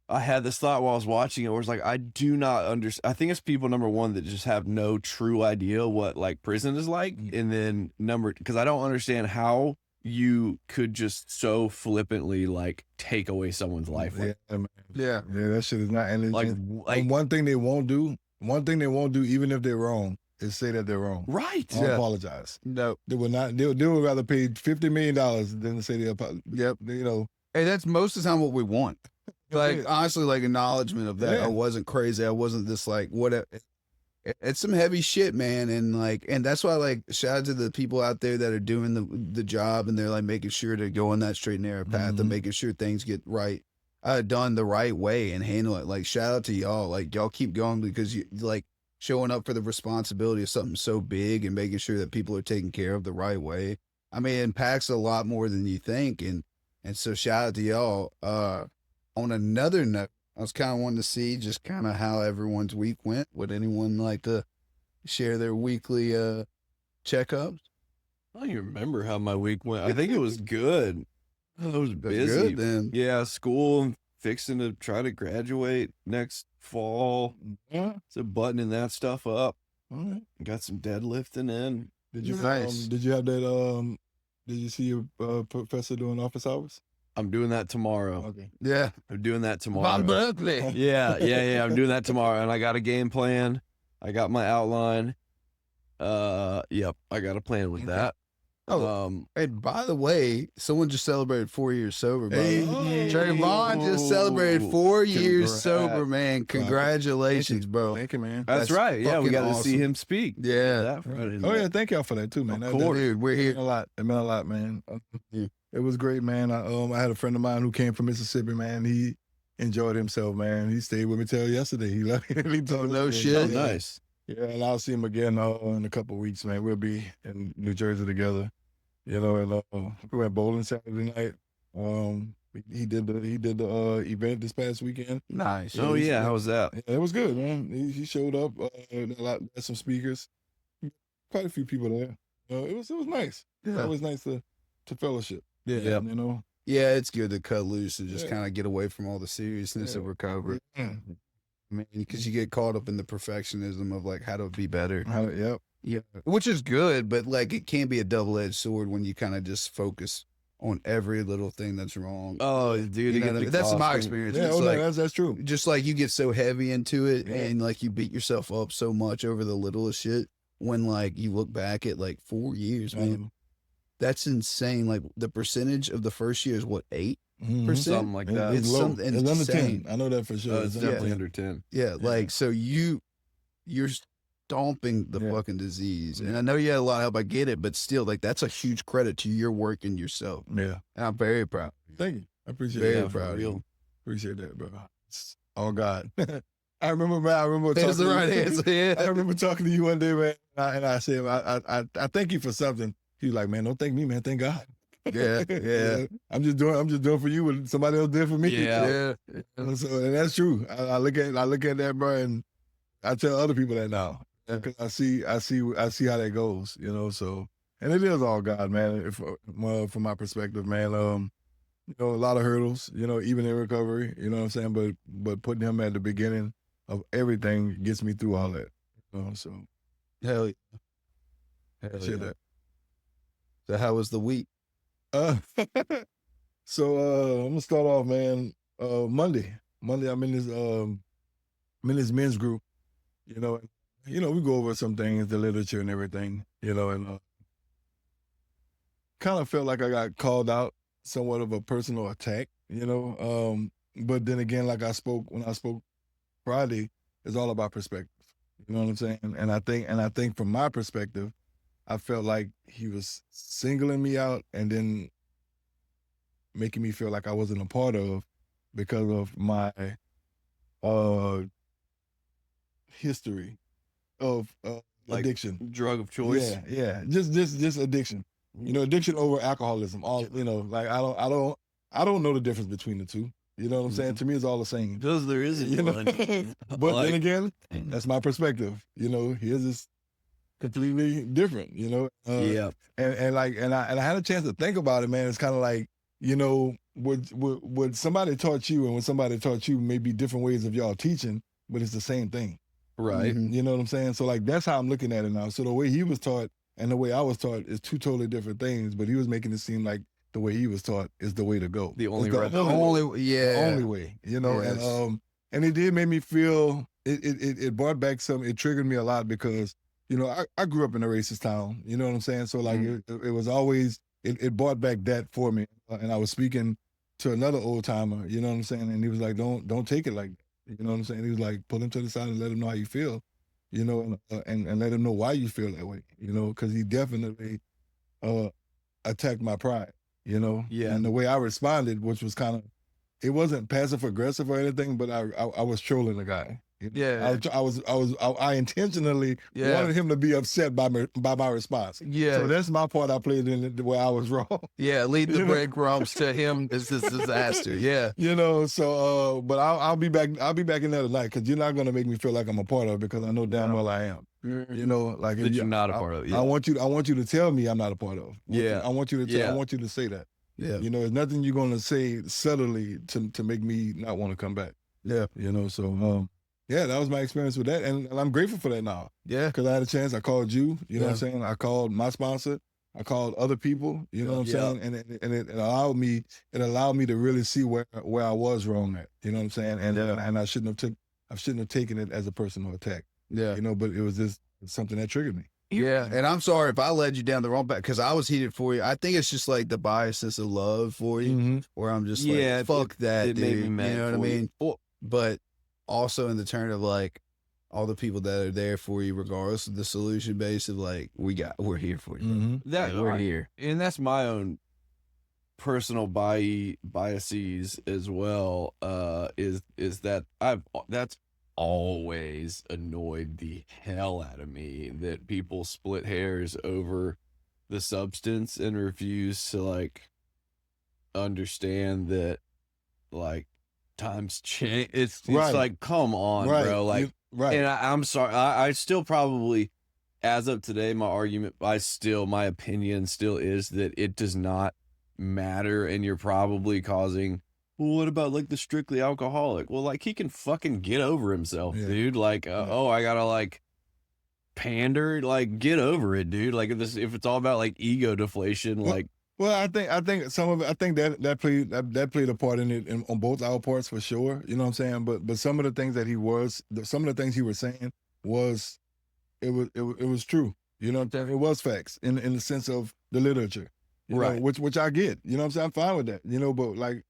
I had this thought while I was watching it, where it's like, I do not understand. I think it's people, number one, that just have no true idea what like prison is like. And then because I don't understand how you could just so flippantly like take away someone's life. Like, man. Yeah. Yeah, that shit is not. And like, and one thing they won't do, even if they're wrong, is say that they're wrong. right. Or apologize. No. They will not. They would rather pay $50 million than to say they apologize. Yep. You know. Hey, that's most of the time what we want. Like, honestly, like acknowledgement of that. Yeah. I wasn't crazy. I wasn't this like whatever. It's some heavy shit, man. And that's why, like, shout out to the people out there that are doing the job, and they're like making sure to go on that straight and narrow path and making sure things get right, done the right way and handle it. Like, shout out to y'all. Like, y'all keep going because you like showing up for the responsibility of something so big and making sure that people are taken care of the right way. I mean, it impacts a lot more than you think. And so shout out to y'all. On another note, I was kind of wanting to see just kind of how everyone's week went. Would anyone like to share their weekly checkups? I don't even remember how my week went. I think it was good. I was That's busy. good then. Yeah, school, fixing to try to graduate next fall. Yeah. So buttoning that stuff up. All right. Got some deadlifting in. Did you Nice. did you have that did you see your professor doing office hours? I'm doing that tomorrow. Okay. Yeah. I'm doing that tomorrow. Von Berkeley. Yeah. I'm doing that tomorrow, and I got a game plan. I got my outline. Yep, I got a plan with that. Oh, hey, by the way, someone just celebrated 4 years sober, bro. Hey. Trayvon just celebrated 4 years Congrats. sober, man. Congratulations, bro. Thank you, man. That's That's right. Yeah, we fucking got to see awesome. him speak. Yeah. That Friday Oh night. yeah, thank y'all for that too, man. Of course. Dude, we're It here. meant a lot. It meant a lot, man. Yeah. It was great, man. I had a friend of mine who came from Mississippi, man. He enjoyed himself, man. He stayed with me till yesterday. He left. He told No us, shit. Oh, Yeah. nice. Yeah, and I'll see him again in a couple of weeks, man. We'll be in New Jersey together. You know, and we went bowling Saturday night. He did the event this past weekend. Nice. Oh, yeah. How was that? Yeah, it was good, man. He showed up. Had some speakers. Quite a few people there. It was nice. Yeah. It was nice to fellowship. Yeah. You know. Yeah, it's good to cut loose and just Yeah. kind of get away from all the seriousness Yeah. of recovery. Yeah. Man, because you get caught up in the perfectionism of like how to be better. Yep. Yeah, which is good, but like it can be a double-edged sword when you kind of just focus on every little thing that's wrong. Oh, dude. You to know get what I the mean? That's my costume. experience. Yeah. It's Oh, like, no, that's true. just like you get so heavy into it Yeah. and like you beat yourself up so much over the littlest shit when like you look back at like 4 years, man. That's insane. Like the percentage of the first year is what, 8%? Mhm. Something like that. It's low. something It's under insane. 10. I know that for sure. It's under definitely 10. under 10. Yeah, like so you're stomping the fucking disease. And I know you had a lot of help. I get it, but still, like, that's a huge credit to your work and yourself. Yeah. And I'm very proud. Thank you. I appreciate Very that. proud of you. Appreciate that, bro. It's all God. I remember, man. I remember That's talking the right to you. answer. Yeah. I remember talking to you one day, man, and I said, I thank you for something. He was like, man, don't thank me, man. Thank God. Yeah. Yeah. I'm just doing for you what somebody else did for me. Yeah. So, and that's true. I look at that, bro, and I tell other people that now. Because I see how that goes, you know. So, and it is all God, man. From my perspective, man. You know, a lot of hurdles, you know, even in recovery, you know what I'm saying. But putting him at the beginning of everything gets me through all that, you know. So, Hell yeah. Hell shit yeah. that. So how was the week? So I'm gonna start off, man. Monday, I'm in this men's group, you know. We go over some things, the literature and everything, you know, and kind of felt like I got called out, somewhat of a personal attack, you know. But then again, like when I spoke Friday, it's all about perspective. You know what I'm saying? And I think from my perspective, I felt like he was singling me out and then making me feel like I wasn't a part of because of my history of Like addiction. drug of choice. Yeah. Just addiction. You know, addiction over alcoholism. All, you know, like I don't know the difference between the two. You know what I'm saying? To me, it's all the same. Because there isn't You know? one. But Like- then again, that's my perspective. You know, his is completely different. You know, Yeah. and I had a chance to think about it, man. It's kind of like, you know, what somebody taught you and what somebody taught you may be different ways of y'all teaching, but it's the same thing. Right. You know what I'm saying? So like that's how I'm looking at it now. So the way he was taught and the way I was taught is two totally different things, but he was making it seem like the way he was taught is the way to go. The only It's right- The only, yeah. the only way, you know. Yes. And it did make me feel it brought back it triggered me a lot because, you know, I grew up in a racist town, you know what I'm saying? So like it was always it brought back that for me. And I was speaking to another old timer, you know what I'm saying? And he was like, don't take it like that. You know what I'm saying? He was like, pull him to the side and let him know how you feel, you know, and let him know why you feel that way, you know, because he definitely attacked my pride, you know. Yeah. And the way I responded, which was kind of, it wasn't passive aggressive or anything, but I was trolling the guy. Yeah. I intentionally Yeah. wanted him to be upset by my response. Yeah. So that's my part I played in the way I was wrong. Yeah. Lead the You know? breadcrumbs to him is this disaster. Yeah. You know, so but I'll be back. I'll be back in there tonight because you're not gonna make me feel like I'm a part of it because I know damn well I am. You know, like That you're not a part of it. I want you to tell me I'm not a part of. I want you to tell. Yeah. I want you to say that. Yeah. You know, there's nothing you're gonna say subtly to make me not want to come back. Yeah. You know, so yeah, that was my experience with that, and I'm grateful for that now. Yeah. Because I had a chance. I called you. You know what I'm saying? I called my sponsor. I called other people. You know what I'm saying? And it allowed me. It allowed me to really see where I was wrong at. You know what I'm saying? And I shouldn't have taken it as a personal attack. Yeah. You know, but it was just something that triggered me. Yeah, and I'm sorry if I led you down the wrong path because I was heated for you. I think it's just like the biasness of love for you, where I'm just Yeah, like, fuck that, it dude. made me mad You know what I for you. mean? But also in the turn of like all the people that are there for you, regardless of the solution base of like, we're here for you. That We're here. and that's my own personal biases as well. Is that that's always annoyed the hell out of me that people split hairs over the substance and refuse to like understand that like times change. It's Right. like, come on, bro. Like, right. and I'm sorry. I still probably, as of today, my opinion still is that it does not matter, and you're probably causing. Well, what about like the strictly alcoholic? Well, like he can fucking get over himself, dude. Like, oh, I gotta like pander. Like, get over it, dude. Like if it's all about like ego deflation, like. Well, I think some of it. I think that played a part in it on both our parts for sure. You know what I'm saying? But some of the things that some of the things he was saying was, it was true. You know what I'm saying? It was facts in the sense of the literature, you Right. know, which I get. You know what I'm saying? I'm fine with that. You know, but like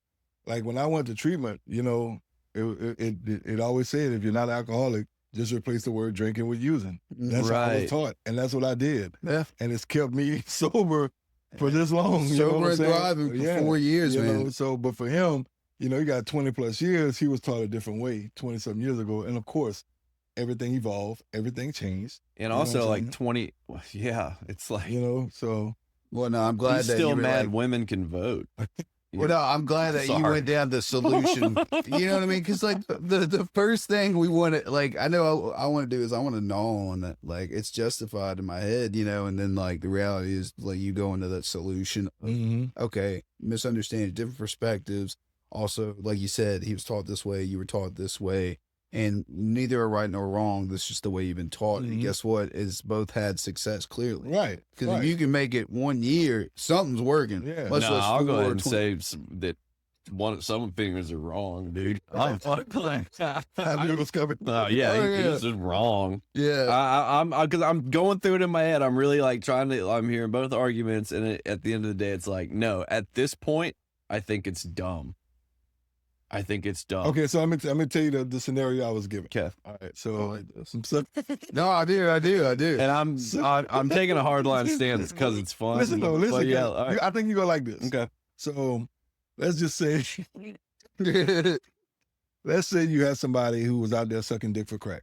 when I went to treatment, you know, it always said if you're not alcoholic, just replace the word drinking with using. That's how I was Right. taught, and that's what I did. Yeah. And it's kept me sober for this long. You know Sober what I'm and saying? thriving for 4 years, you man. know, so, but for him, you know, he got 20 plus years. He was taught a different way 20 something years ago. And of course, everything evolved, everything changed. And You know what also I'm like saying? 20, yeah, it's like You know, so Well, no, I'm glad he's that still you were mad like, women can vote. well, no, I'm glad that you Sorry. went down the solution. You know what I mean? Because like the first thing we want to, like, I know I want to do is I want to gnaw on it. Like it's justified in my head, you know, and then like the reality is like you go into that solution. Of, okay, misunderstanding, different perspectives. Also, like you said, he was taught this way, you were taught this way, and neither are right nor wrong. That's just the way you've been taught. And guess what? Is both had success clearly. right. Because right. if you can make it 1 year, something's working. Yeah. Much No, less I'll go 4 ahead or and 20. say that some opinions are wrong, dude. I'm fucking. It was covered. Oh yeah, Oh, yeah. he's just wrong. Yeah. Because I'm going through it in my head. I'm really like trying to. I'm hearing both arguments, and at the end of the day, it's like, no. At this point, I think it's dumb. I think it's dumb. Okay, so I'm gonna tell you the scenario I was given. Okay. All right, so some stuff. No, I do. And I'm taking a hardline stance because it's fun. Listen though, listen. But yeah, 'cause all right. I think you go like this. Okay. So let's just say, let's say you had somebody who was out there sucking dick for crack.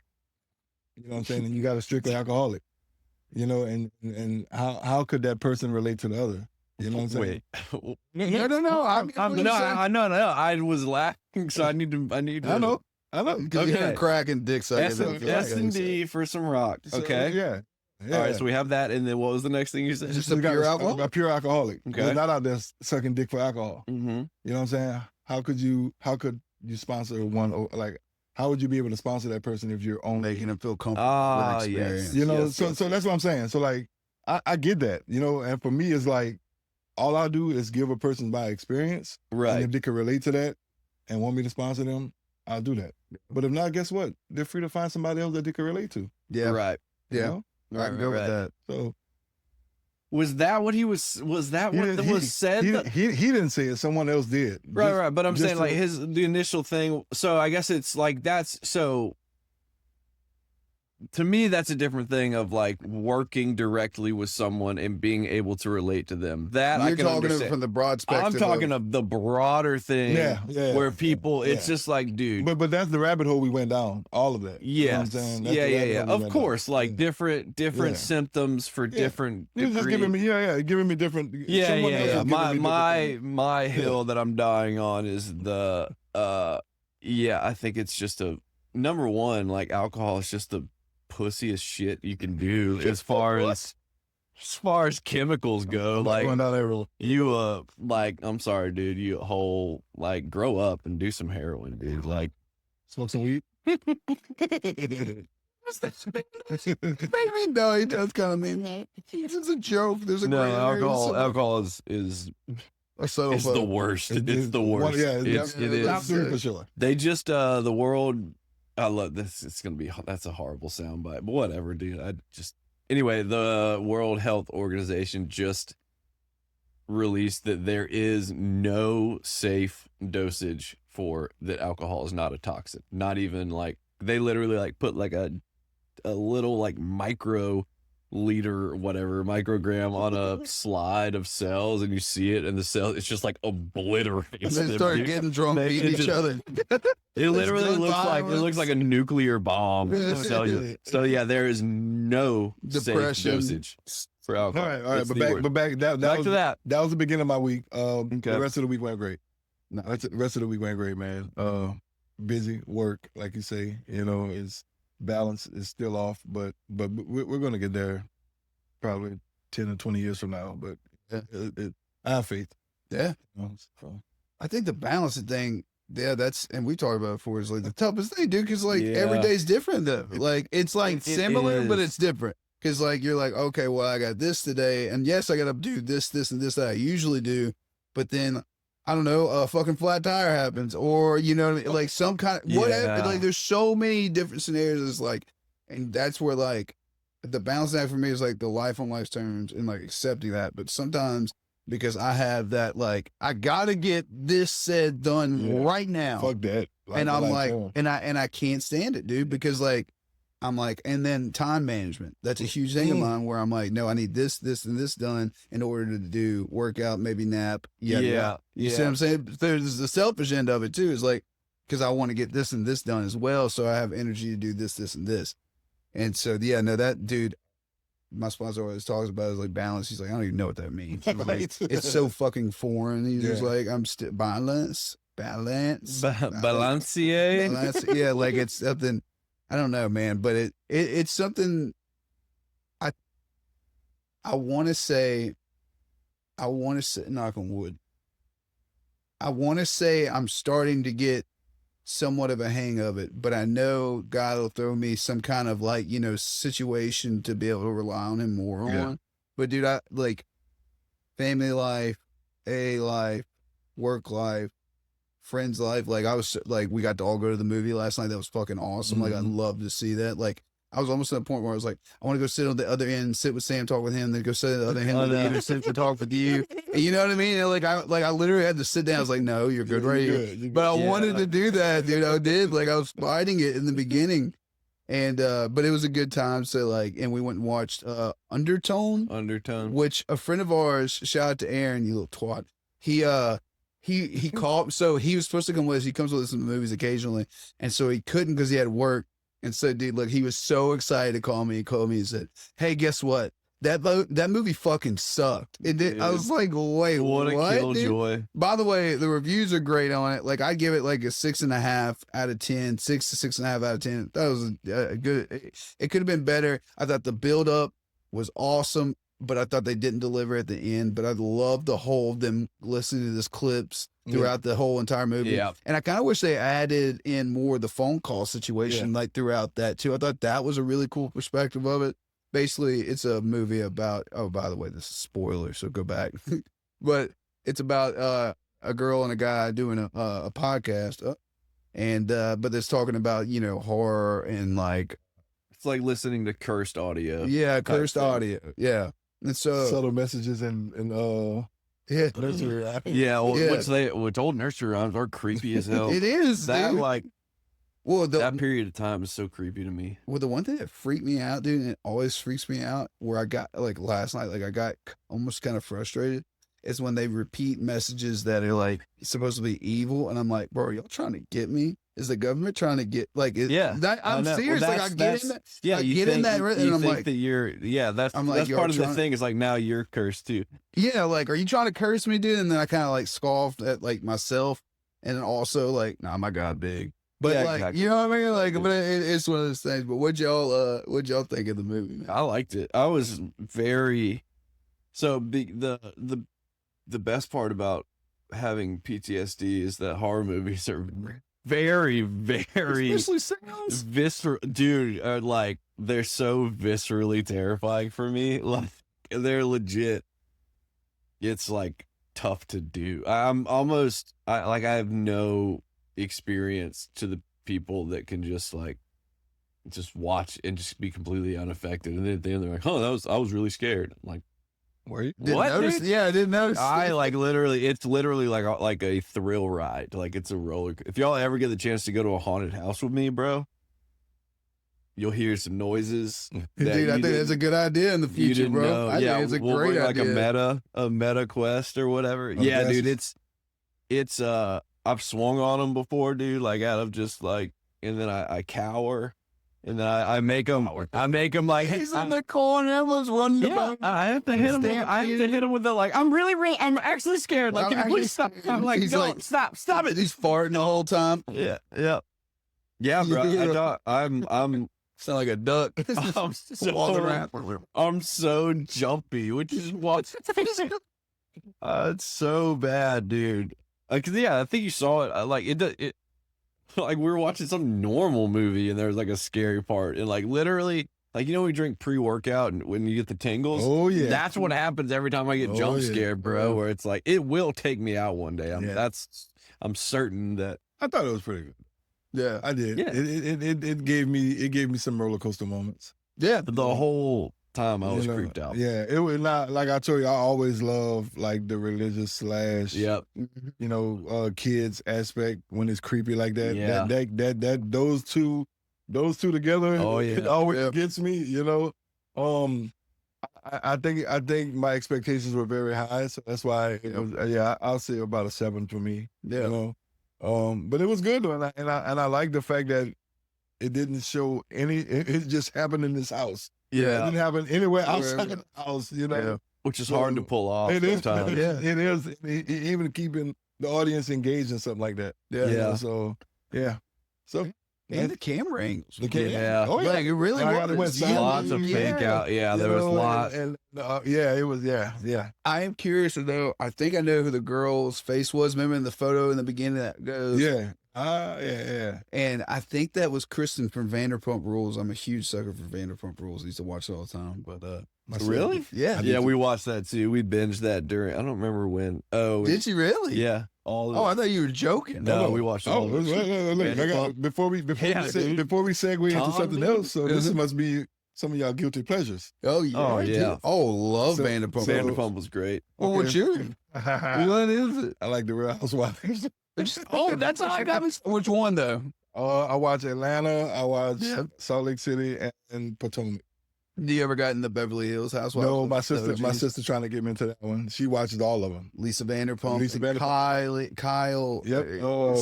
You know what I'm saying? And you got a strictly alcoholic. You know, and how could that person relate to the other? You know what I'm saying? Wait. No. I know. I was laughing, so I need to. I know. Because you're Okay. cracking dick sucking. S&D for some rock. So, Okay. yeah. All right. So we have that, and then what was the next thing you said? Just So a you got pure alcohol. A pure alcoholic. Okay. Who's not out there sucking dick for alcohol. Mm-hmm. You know what I'm saying? How could you sponsor one? Like, how would you be able to sponsor that person if you're only, Making them feel comfortable Ah, with experience. yes. you know? Yes, so yes. so that's what I'm saying. So like, I get that, you know. And for me, it's like all I do is give a person my experience, and Right. if they can relate to that and want me to sponsor them, I'll do that. But if not, guess what? They're free to find somebody else that they can relate to. Yeah. Right. you Yeah. know? I can go with that. So Was that what he was? Was that what was said? He didn't say it. Someone else did. Right. But I'm just saying like to- the initial thing. So I guess it's like that's so. To me, that's a different thing of like working directly with someone and being able to relate to them. That I You're can talking understand. from the broad spectrum. I'm talking of the broader thing. Yeah. Where people, it's yeah. just like, dude. But that's the rabbit hole we went down. All of that. You know what I'm Yes. saying? That's the Yeah. rabbit hole we Of went course, down. like Yeah. different Yeah. symptoms for Yeah. different. You're just degree- giving me, giving me different. Yeah. someone else is giving me My different- my hill that I'm dying on is the I think it's just a number one, like alcohol is just the pussiest shit you can do as far as chemicals go. Like going down that road. you like I'm sorry, dude, you whole like grow up and do some heroin, dude. Like Smoke some weed. Maybe no, he does kind of mean. It's a joke. There's a no, gray area. alcohol is A subtle it's the fuck. worst. It- It's the worst. Yeah, It is. Top three for sure. They just the world. I love this. It's gonna be that's a horrible soundbite, but whatever, dude. Anyway. The World Health Organization just released that there is no safe dosage for that. Alcohol is not a toxin. Not even like they literally like put like a little like micro liter or whatever microgram on a slide of cells, and you see it, and the cell it's just like obliterates. And they them, start dude. getting drunk, They- beating it each just- other. It literally gun looks like violence. a nuclear bomb. I tell you. So yeah, there is no Depression. safe dosage for All alcohol. right. It's But the back, worst. but back. That Back was to that. That was the beginning of my week. Okay. The rest of the week went great. No, the rest of the week went great, man. Busy work, like you say. You know, is balance is still off, but we're gonna get there, probably 10 or 20 years from now. But I have faith. Yeah. You know, so. I think the balancing thing, yeah, and we talked about it before, is like the toughest thing, dude, because like Yeah. every day's different though. Like it's like It similar, but is. it's different. Because like you're like, okay, well, I got this today, and yes, I got to do this, and this that I usually do, but then I don't know, a fucking flat tire happens, or you know, what I mean? Like some kind of whatever. Yeah. Like there's so many different scenarios. It's like, and that's where like the balancing act for me is like the life on life's terms and like accepting that. But sometimes because I have that, like I gotta get this said done Yeah. right now, Fuck that. and I'm like, oh. and I can't stand it, dude, because like I'm like, and then time management. That's a huge thing of mine where I'm like, no, I need this, this, and this done in order to do workout, maybe nap. You see what I'm saying? There's the selfish end of it too. Is like, because I want to get this and this done as well. So I have energy to do this, this, and this. And so, yeah, no, that dude, my sponsor always talks about is like balance. He's like, I don't even know what that means. He's like, it's so fucking foreign. He's just like, I'm still balance. Balancier. Yeah, like it's something. I don't know, man, but it's something. I want to say, knock on wood. I want to say I'm starting to get somewhat of a hang of it, but I know God will throw me some kind of like, situation to be able to rely on him more on. But dude, I like family life, life, work life, friends life. Like I was like, we got to all go to the movie last night. That was fucking awesome. Like I'd love to see that. Like I was almost at a point where I was like, I want to go sit on the other end, sit with Sam, talk with him, then go sit at the other end of the end, sit to talk with you. And you know what I mean? And like I literally had to sit down. I was like, no, you're good right here. But I wanted to do that, dude. I did. Like I was fighting it in the beginning. And but it was a good time. So like, and we went and watched Undertone, which a friend of ours, shout out to Aaron, you little twat. He called. So he was supposed to come with us. He comes with us in the movies occasionally, and so he couldn't because he had work. And so, dude, look, he was so excited to call me. He called me and said, "Hey, guess what? That movie fucking sucked." It did. I was like, "Wait, what? A killjoy!" By the way, the reviews are great on it. Like, I give it like a 6.5 out of 10, 6 to 6.5 out of 10. That was a good. It could have been better. I thought the build up was awesome, but I thought they didn't deliver at the end. But I loved the whole them listening to this clips throughout the whole entire movie. Yeah. And I kind of wish they added in more of the phone call situation like throughout that too. I thought that was a really cool perspective of it. Basically, it's a movie about, oh, by the way, this is spoiler, so go back. But it's about a girl and a guy doing a podcast. But it's talking about, horror and like. It's like listening to cursed audio. Yeah, cursed audio. Yeah. And so. Subtle messages and nursery rhymes. Which old nursery rhymes are creepy as hell. It is, that dude. like well that period of time is so creepy to me. Well, the one thing that freaked me out, dude, and it always freaks me out, where I got like last night, like I got almost kind of frustrated, is when they repeat messages that are like supposed to be evil, and I'm like, bro, are y'all trying to get me? Is the government trying to get like? I'm serious. Well, like I get in that. Yeah, I get in that, and I'm like, that you're. Yeah, that's part of the thing. Is like now you're cursed too. Yeah, like, are you trying to curse me, dude? And then I kind of like scoffed at like myself, and then also like, nah, my God, big. But like, exactly. You know what I mean? Like, but it's one of those things. But what'd y'all think of the movie, man? I liked it. I was very. So the best part about having PTSD is that horror movies are very, very visceral, dude. Like they're so viscerally terrifying for me. Like they're legit. It's like tough to do. I have no experience to the people that can just watch and just be completely unaffected, and then at the end they're like, "Oh, I was really scared." I'm like, were you? What? Yeah, I didn't notice. I it's literally like a thrill ride. Like it's a roller. If y'all ever get the chance to go to a haunted house with me, bro, you'll hear some noises. Dude, I think that's a good idea in the future, bro. I think it's a great idea. A meta quest or whatever. Yeah, dude, it's I've swung on them before, dude. Like out of just like, and then I cower. And then I make them like, he's in the corner, everyone's running about. I have to hit him. I have to hit him with the like, I'm actually scared. Like, can you please stop? I'm like, don't stop it. He's farting the whole time. Yeah, bro. I'm sound like a duck. I'm so jumpy, which is what it's so bad, dude. Like, yeah, I think you saw it. Like it. Like we were watching some normal movie and there was like a scary part, and like literally, like, we drink pre-workout and when you get the tingles. Oh yeah, that's what happens every time I get jump scared, bro. Where it's like it will take me out one day. I'm certain that. I thought it was pretty good. Yeah, I did. Yeah, it gave me some roller coaster moments. Yeah, the whole time I was creeped out. Yeah, it was not like I told you. I always love like the religious / kids aspect when it's creepy like that. Yeah. That those two those two together, Oh, yeah. it always gets me. You know, I think my expectations were very high, so that's why it was, I'll say about a 7 for me. Yeah. You know, but it was good though, and I like the fact that it didn't show any. It just happened in this house. It didn't happen anywhere outside the house. You know, which is hard to pull off. It is. Sometimes. Yeah. It is. Even keeping the audience engaged and something like that. Yeah. You know, so yeah. So And the camera angles. Yeah. Oh yeah. Like, it really I gotta was. went Lots of fake out. Yeah, there was lots. And yeah, it was. Yeah. I am curious though. I think I know who the girl's face was. Remember in the photo in the beginning that goes. Yeah. Yeah. And I think that was Kristen from Vanderpump Rules. I'm a huge sucker for Vanderpump Rules. I used to watch it all the time. But Really? yeah. Yeah, we watched that too. We binged that during. I don't remember when. Oh, Did you really? yeah. All of Oh, it. I thought you were joking. No, we watched all of it. Look, I got, before we segue into Tom, something dude. else, so this must be some of y'all guilty pleasures. Oh yeah. Oh, yeah. dude. Oh, love So- Vanderpump. Vanderpump was great. Well, what's yours? What is it? I like the Real Housewives. Oh, that's how I got me. Which one though? I watch Atlanta. I watch Yeah. Salt Lake City and Potomac. Do you ever got in the Beverly Hills Housewives? No, my with sister. My OGs? sister trying to get me into that one. She watches all of them. Lisa Vanderpump. Lisa and Kyle. Yep.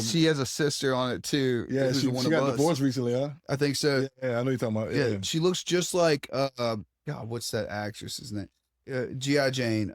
She has a sister on it too. Yeah, who's she one got of us. divorced recently, huh? I think so. Yeah, I know you're talking about. Yeah, Yeah. she looks just like God, what's that actress's name? G.I. Jane.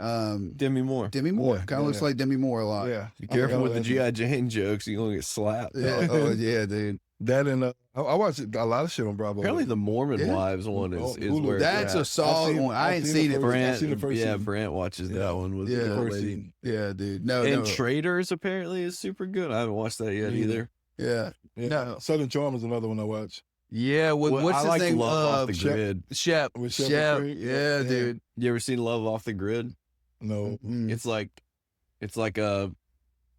Demi Moore. Demi Moore. Yeah, Kind of looks yeah. like Demi Moore a lot. Yeah. Be careful with the G.I. G.I. Jane jokes. You're going to get slapped. Yeah. Oh yeah, dude. That and I watch a lot of shit on Bravo. Apparently the Mormon Yeah. Wives one Oh, is Hulu. where That's it's a at. solid one. I ain't seen it. I've Brant, seen the first season. Brant watches Yeah. that one with Yeah. the The old first lady. season. Yeah, dude. No, And no. Traders apparently is super good. I haven't watched that yet Me neither. either. Yeah. Yeah. No. Southern Charm is another one I watch. Yeah. Well, What's I his like name? Love Off the Shep. Grid. Shep. With Shep Shep. and Craig? Yeah, Yeah. dude. You ever seen Love Off the Grid? No. Mm. It's like a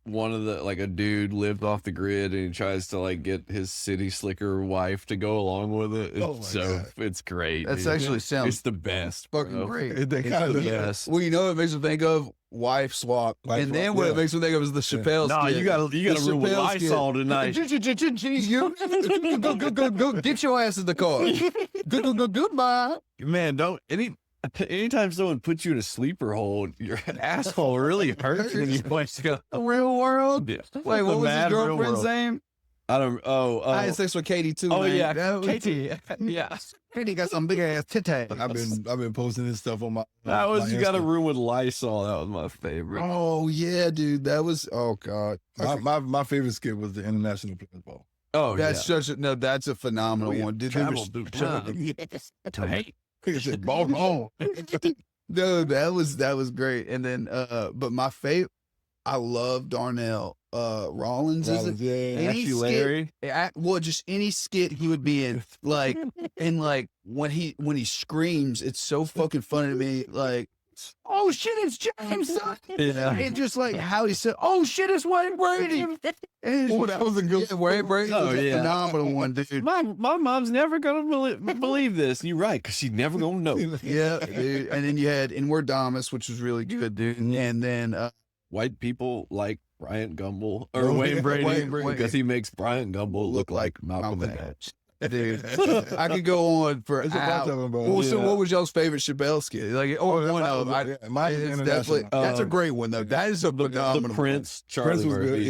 a dude lived off the grid and he tries to like get his city slicker wife to go along with it. Oh my It's God. it's great. That's dude. actually sounds It's the best. fucking bro. great. They It's kind the of best. Well, you know what it makes me think of? Wife swap. Wife and then swap, what yeah. it makes me think of is the Chappelle No, skit. you gotta The room with Chappelle skit. Lysol tonight. You go, get your ass in the car. Goodbye. Man, anytime someone puts you in a sleeper hold, your asshole really hurts when you want to go. The real world. Yeah. Wait, The what was his mad real girlfriend's world. name? I don't. I had sex with Katie too. Oh man. yeah, That was- Katie. Yeah, Katie got some big ass titties. I've been posting this stuff on my. that was my you got a Insta. room with Lysol. That was my favorite. Oh yeah, dude. That was God. My favorite skit was the International Players Ball. Oh, That's such a that's a phenomenal Oh, yeah. one. Dude, there Travel was- through time. Hey, He said, "Ball on." No, that was great. And then but my favorite, I love Darnell Rollins. Is it? Yeah. Any Actually, skit- Larry. Well, just any skit he would be in, like, and like when he screams, it's so fucking funny to me. Like, oh shit, it's James. Son. Yeah. And just like how he said, oh shit, it's Wayne Brady. And Oh, that was a good. yeah, Wayne Brady Oh, was a yeah. phenomenal one, dude. My mom's never gonna believe this. You're right, because she's never gonna know. Yeah, dude. And then you had Inward Damas, which was really good, dude. And then White people like Bryant Gumbel or Oh, Wayne yeah, Brady Wayne Brady. because he makes Bryant Gumbel look like Malcolm X. X. Dude, I could go on for It's a bunch hours. of them, bro. Well, so Yeah. what was y'all's favorite Chappelle skit? Like, one of them. Mine is It's International. definitely that's a Um, great one though. That is a phenomenal. The one. Prince, Charlie Prince was Murphy. good.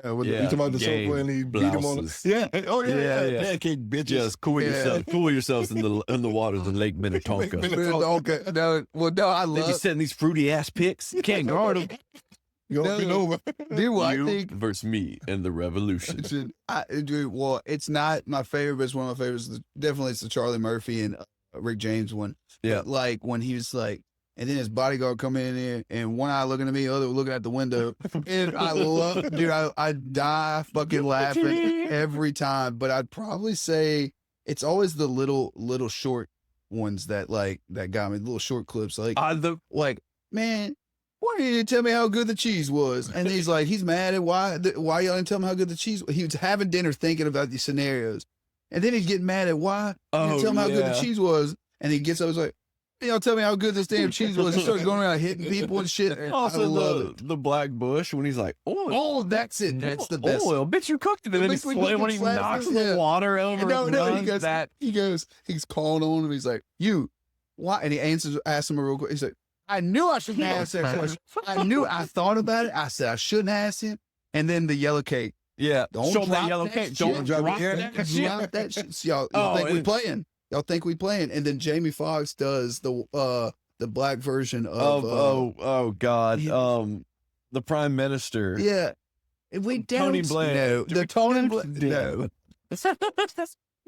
Yeah. With Yeah, you talking about the gay sofa and he beat him on. blouses. Yeah. Oh yeah. Yeah, yeah. Pancake bitches. Just cool yourselves in the waters of Lake Minnetonka. Okay, no, well, no, I They be love. setting these fruity ass pics. You can't guard them. Go get over. Dude, well, I You think versus me and the revolution. dude, well, it's not my favorite, but it's one of my favorites. Definitely, it's the Charlie Murphy and Rick James one. Yeah. But, like when he was like, and then his bodyguard come in there, and one eye looking at me, other looking at the window, and I love, dude, I die fucking laughing every time. But I'd probably say it's always the little short ones that got me, little short clips, like man. Why didn't you tell me how good the cheese was? And he's like, he's mad at why y'all didn't tell him how good the cheese was. He was having dinner thinking about these scenarios. And then he's getting mad at why you didn't tell him how good the cheese was. And he gets up, he's like, Y'all tell me how good this damn cheese was. He started going around hitting people and shit. I Also, love it. the black bush when he's like, oh, Oh, that's it. That's the best. oil, bitch, you cooked it. And then Bitch, we cooked when it, he slapped knocks him, the yeah. water over No, his he nuts, goes, he's calling on him. He's like, you, why? And he asks him a real quick. He's like, I knew I shouldn't ask that question. I thought about it. I said, I shouldn't ask him. And then the yellow cake. yeah, Don't show drop that yellow cake. shit. Don't drop Drop that that shit. Drop that shit. So y'all Oh, think we and- playing. Y'all think we playing. And then Jamie Foxx does the black version of oh God, yeah. the prime minister. yeah. If we don't, Tony Blair. No, the Tony Blair. No.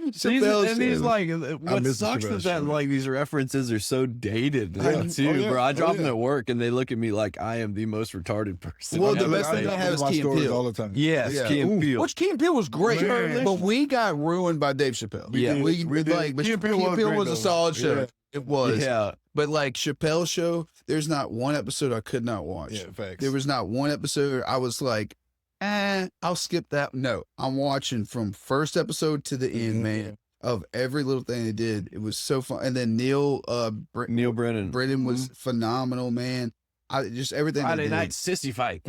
Chappelle's And he's show. like, I what miss the sucks Chappelle is that show. like these references are so dated Yeah. too, Oh, yeah. bro. I drop Oh, them yeah. at work and they look at me like I am the most retarded person. Well, ever. the best thing I have is my Key and stories Peele. all the time. Yes, Yeah. Key and Ooh. Peele. Which Key and Peele was great, Man. but we got ruined by Dave Chappelle. Yeah. we did. like, but Key Key and and Peele Peele was was great, a though. solid show. Yeah. It was, Yeah, but like Chappelle's show, there's not one episode I could not watch. Yeah, facts. There was not one episode I was like, I'll skip that. No, I'm watching from first episode to the end, Mhm. man. Of every little thing they did, it was so fun. And then Neil Brennan. Brennan was phenomenal, man. I just everything. they Friday did. night sissy fight.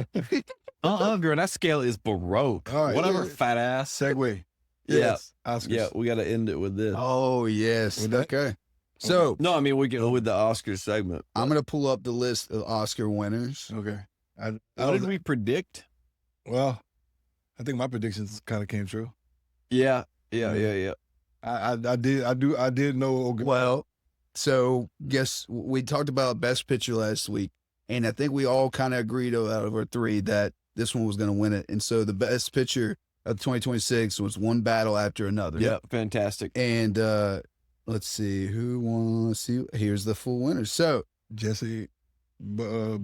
Girl, that scale is baroque. All right, Whatever, yeah. fat ass. Segue. Yeah. Yes. Oscars. Yeah, we got to end it with this. Oh yes. With that? Okay. So No, I mean we get with the Oscars segment. I'm gonna pull up the list of Oscar winners. Okay. What did we predict? Well, I think my predictions kind of came true. Yeah. I did know. Well, so guess we talked about Best Picture last week, and I think we all kind of agreed out of our three that this one was going to win it. And so the Best Picture of 2026 was One Battle After Another. Yeah, fantastic. And let's see who won. See, here's the full winners. So Jesse.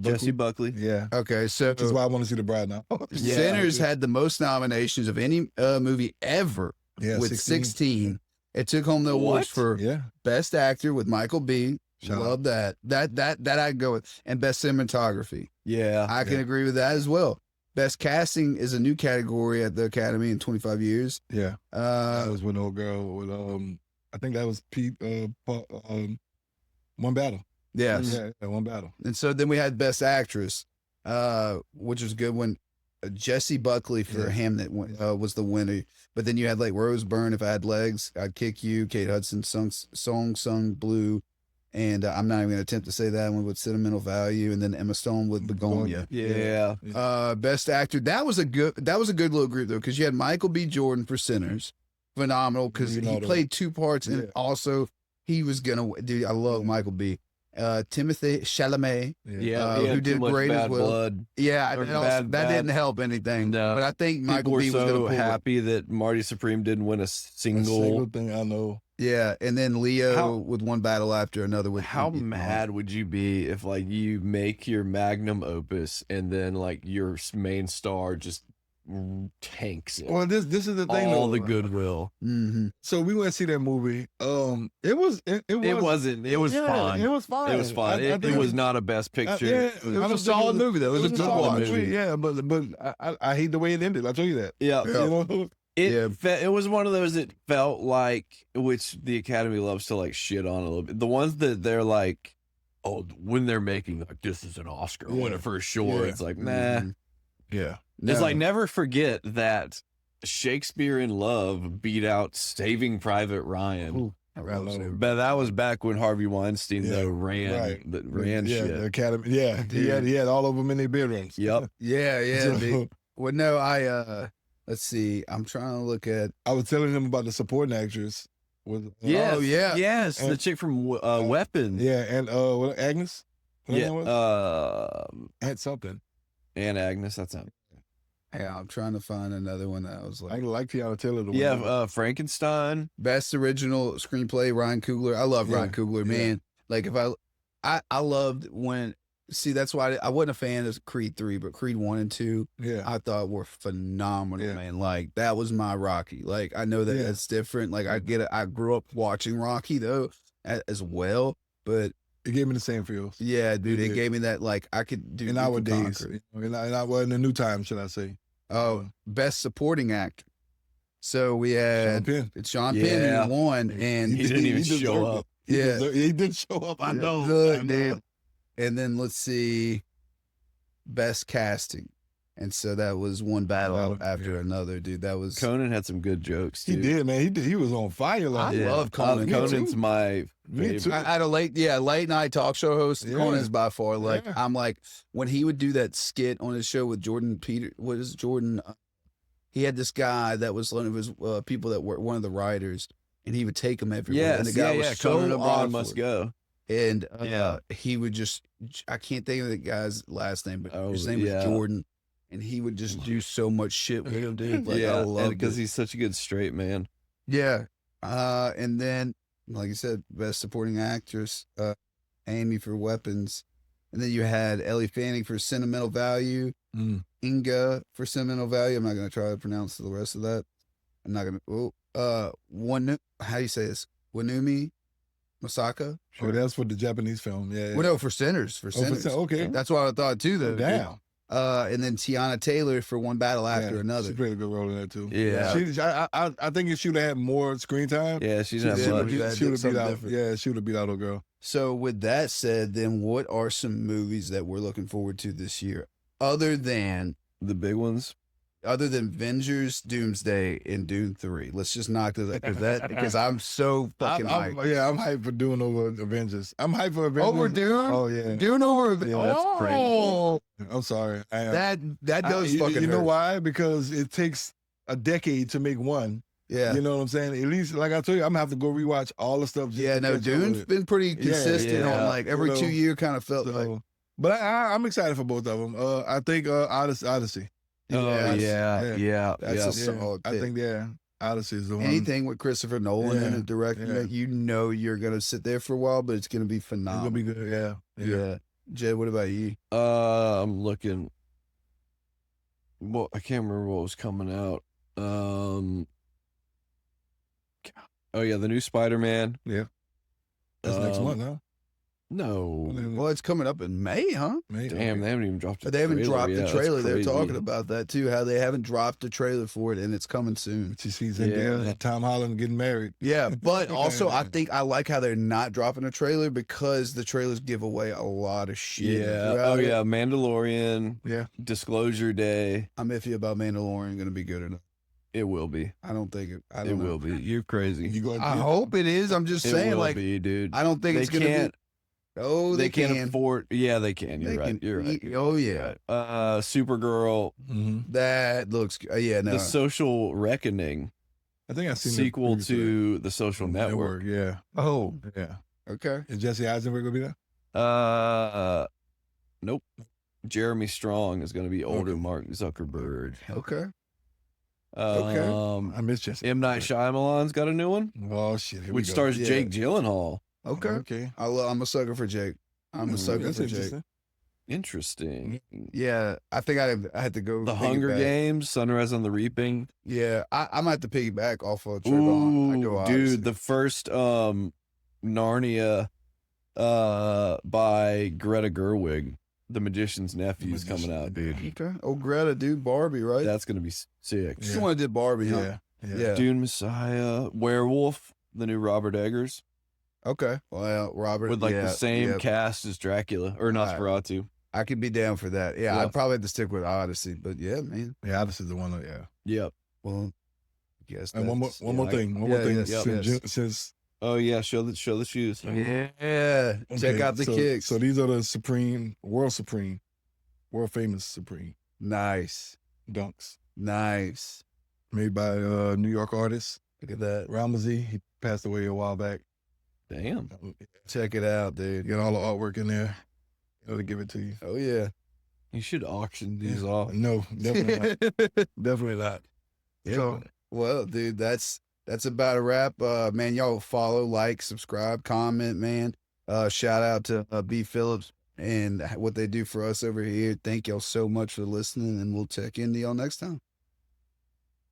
Jesse Buckley. Yeah. okay, so Which is why I want to see The Bride now. Yeah. Sinners had the most nominations of any movie ever Yeah. with 16. It took home the awards What? for Yeah. Best Actor with Michael B. Shout Love that. That I'd go with. And Best Cinematography. Yeah. I can Yeah. agree with that as well. Best Casting is a new category at the Academy in 25 years. Yeah. That Uh, was with an old girl with I think that was Pete One Battle. yes. Yeah, One Battle. And so then we had Best Actress, which was a good one. Jessie Buckley for Yeah. Hamnet was the winner. But then you had like Rose Byrne, If I Had Legs, I'd Kick You, Kate Hudson, Song Sung Blue, and I'm not even going to attempt to say that one with Sentimental Value, and then Emma Stone with Begonia. Yeah. Best Actor, that was a good little group though, because you had Michael B. Jordan for Sinners, phenomenal because he Leonardo. played two parts, and Yeah. also he was gonna. Dude, I love Michael B. Timothy Chalamet. Yeah. who he had did too much great as bad well. blood. Yeah, Or that bad- didn't bad- help anything. No. But I think People Michael were B was going to so pull it. happy that Marty Supreme didn't win a A single. single thing I know. Yeah, and then Leo How- with One Battle After Another. With How mad would you be if like you make your magnum opus and then like your main star just tanks it? Well, this is the thing. all though. the goodwill. Mm-hmm. So we went to see that movie. It was. It wasn't. It was yeah, fun. It was fine. It was fun. I It think was not a best picture. yeah, It was- It was a solid movie though. It was a good solid watch. movie. Yeah, but I hate the way it ended. I'll tell you that. yeah. Yeah. You know? It was one of those that felt like, which the Academy loves to like shit on a little bit. The ones that they're like, oh, when they're making like this is an Oscar Yeah. winner for sure. Yeah. It's like, nah. Mhm. Yeah. It's No. like never forget that Shakespeare in Love beat out Saving Private Ryan. Ooh, I I love know. it. But that was back when Harvey Weinstein Yeah, though ran right. ran yeah, shit. The Academy. Yeah, he had all of them in their bedrooms. Yep. Yeah, yeah. So, big. Well, no, let's see. I'm trying to look at. I was telling them about the supporting actress. With, Yes. Oh, yeah. Yes, the And- chick from Weapon. yeah, and what, Agnes. What her name was? Had something. and Agnes. That's not. Yeah, I'm trying to find another one that I was I like. like Tiana Taylor. The Yeah, one. Frankenstein. Best original screenplay, Ryan Coogler. I love Ryan Yeah, Coogler, yeah. man. Like if I loved when. See, that's why I wasn't a fan of Creed 3, but Creed 1 and 2, yeah. I thought were phenomenal, Yeah. man. Like that was my Rocky. Like I know that Yeah. it's different. Like I get it. I grew up watching Rocky though as well, but It gave me the same feels. yeah, dude, it Yeah. gave me that like I could do In Duke our and days, Conquer. in the new time, should I say? Oh, best supporting actor. So we Sean had Penn. it's Sean Penn Yeah. who won, and He didn't even deserved show it. up. Yeah. He did show up. I know. Look, I know. dude. And then let's see, best casting. And so that was one battle after another, dude. That was Conan had some good jokes, He too. did, man. He did. He was on fire. Like, I love Conan. Conan's my Me favorite. too. I had a late night talk show host. Yeah. Conan's by far like Yeah. I'm like when he would do that skit on his show with Jordan Peter. What is Jordan? He had this guy that was one of his people that were one of the writers, and he would take him everywhere. And the guy was so Conan O'Brien awful. must go. And Yeah. he would just I can't think of the guy's last name, but his Oh, name yeah. was Jordan, and he would just do so much shit with him, dude. Like, I love because he's such a good straight man. Yeah. And then, like you said, best supporting actress, Amy for Weapons. And then you had Ellie Fanning for Sentimental Value, Inga for Sentimental Value. I'm not going to try to pronounce the rest of that. I'm not going to. How do you say this? Wanumi Masaka? Oh, that's for the Japanese film. Yeah. Well, no, for Sinners. For Sinners. Okay. That's what I thought too, though. Damn. And then Tiana Taylor for One Battle After Yeah, Another. She played a good role in that too. Yeah. I think if she would have had more screen time, Yeah, she's She not did. much. You gotta she do would have beat something out. different. Yeah, she would have beat out her girl. So with that said, then what are some movies that we're looking forward to this year, other than The big ones. Avengers, Doomsday, and Dune 3? Let's just knock those because I'm so fucking hyped. I'm hyped for Dune over Avengers. I'm hyped for Avengers. Over Dune? Oh yeah. Dune over Yeah, that's oh, I'm sorry. that does fucking You know hurt. why? Because it takes a decade to make one. Yeah. You know what I'm saying? At least, like I told you, I'm gonna have to go rewatch all the stuff. just Yeah, to no, catch up Dune's with it. been pretty consistent yeah. on like every You know, 2 year kind of felt like. So, but I'm excited for both of them. I think Odyssey. Yeah. That's a solid I pick. think Odyssey is the one. Anything with Christopher Nolan in Yeah, it directing yeah. it, you know you're gonna sit there for a while, but it's gonna be It's phenomenal. gonna be good. Yeah. Jed, what about you? I'm looking. Well, I can't remember what was coming out. Oh yeah, the new Spider-Man. That's next month, huh? No. Well, it's coming up in May, huh? May, Damn, okay. they haven't even dropped. They haven't dropped the yet. That's trailer. They're crazy. talking about that too. How they haven't dropped the trailer for it, and it's coming soon. But you see Zendaya and Tom Holland getting married. Yeah, but also I think I like how they're not dropping a trailer because the trailers give away a lot of shit. Yeah. throughout Oh it. yeah, Mandalorian. Yeah. Disclosure Day. I'm iffy about Mandalorian going to be good or not. It will be. I don't think it. I It don't know. will be. You're crazy. You going? I hope it is. I'm just It saying, will like, be, dude. I don't think They it's going to can't. be. Oh, They they can't can. afford. Yeah, they can. You're They right. can You're right. eat- Oh yeah, Supergirl. that looks. Yeah, no. The Social Reckoning I think I've seen sequel the to The Social Network. Yeah. Oh, Yeah. okay. Is Jesse Eisenberg gonna be there? Nope. Jeremy Strong is going to be older Okay. Mark Zuckerberg. Okay. I miss Jesse. M. Night Shyamalan's got a new one, Oh shit. Here which we go. stars Yeah. Jake Gyllenhaal. Okay. Okay. I'm a sucker for Jake. I'm a sucker That's for Jake. interesting. Interesting. Yeah, I think I had to go. The Hunger piggyback. Games, Sunrise on the Reaping. Yeah, I might have to piggyback off of Trayvon. I go Ooh, Odyssey. dude, the first Narnia by Greta Gerwig, The Magician's Nephew, is coming out, dude. Okay. Oh, Greta, dude, Barbie, right? That's gonna be sick. She's the one that did Barbie, huh? Yeah. Yeah. Dune Messiah, Werewolf, the new Robert Eggers, Okay. Well, Robert, with like yeah, the same yeah. cast as Dracula or Nosferatu. I could be down for that. Yeah, Yeah. I'd probably have to stick with Odyssey, but yeah, man. Yeah. Odyssey is the one. Yeah. Yep. Well, I guess. And one more that's- thing. One more Yeah, thing. yes, Since, yes. since Oh yeah, show the shoes. Yeah. Check okay, out the kicks. So these are the world famous Supreme Nice. dunks Nice. made by New York artist Look at that. Ramsey. He passed away a while back. Damn. Check it out, dude. Get all the artwork in there. To give it to you. Oh, yeah. You should auction these off. No, definitely not. Definitely not. So Well, dude, that's about a wrap. Man, y'all follow, like, subscribe, comment, man. Shout out to B. Phillips and what they do for us over here. Thank y'all so much for listening, and we'll check in to y'all next time.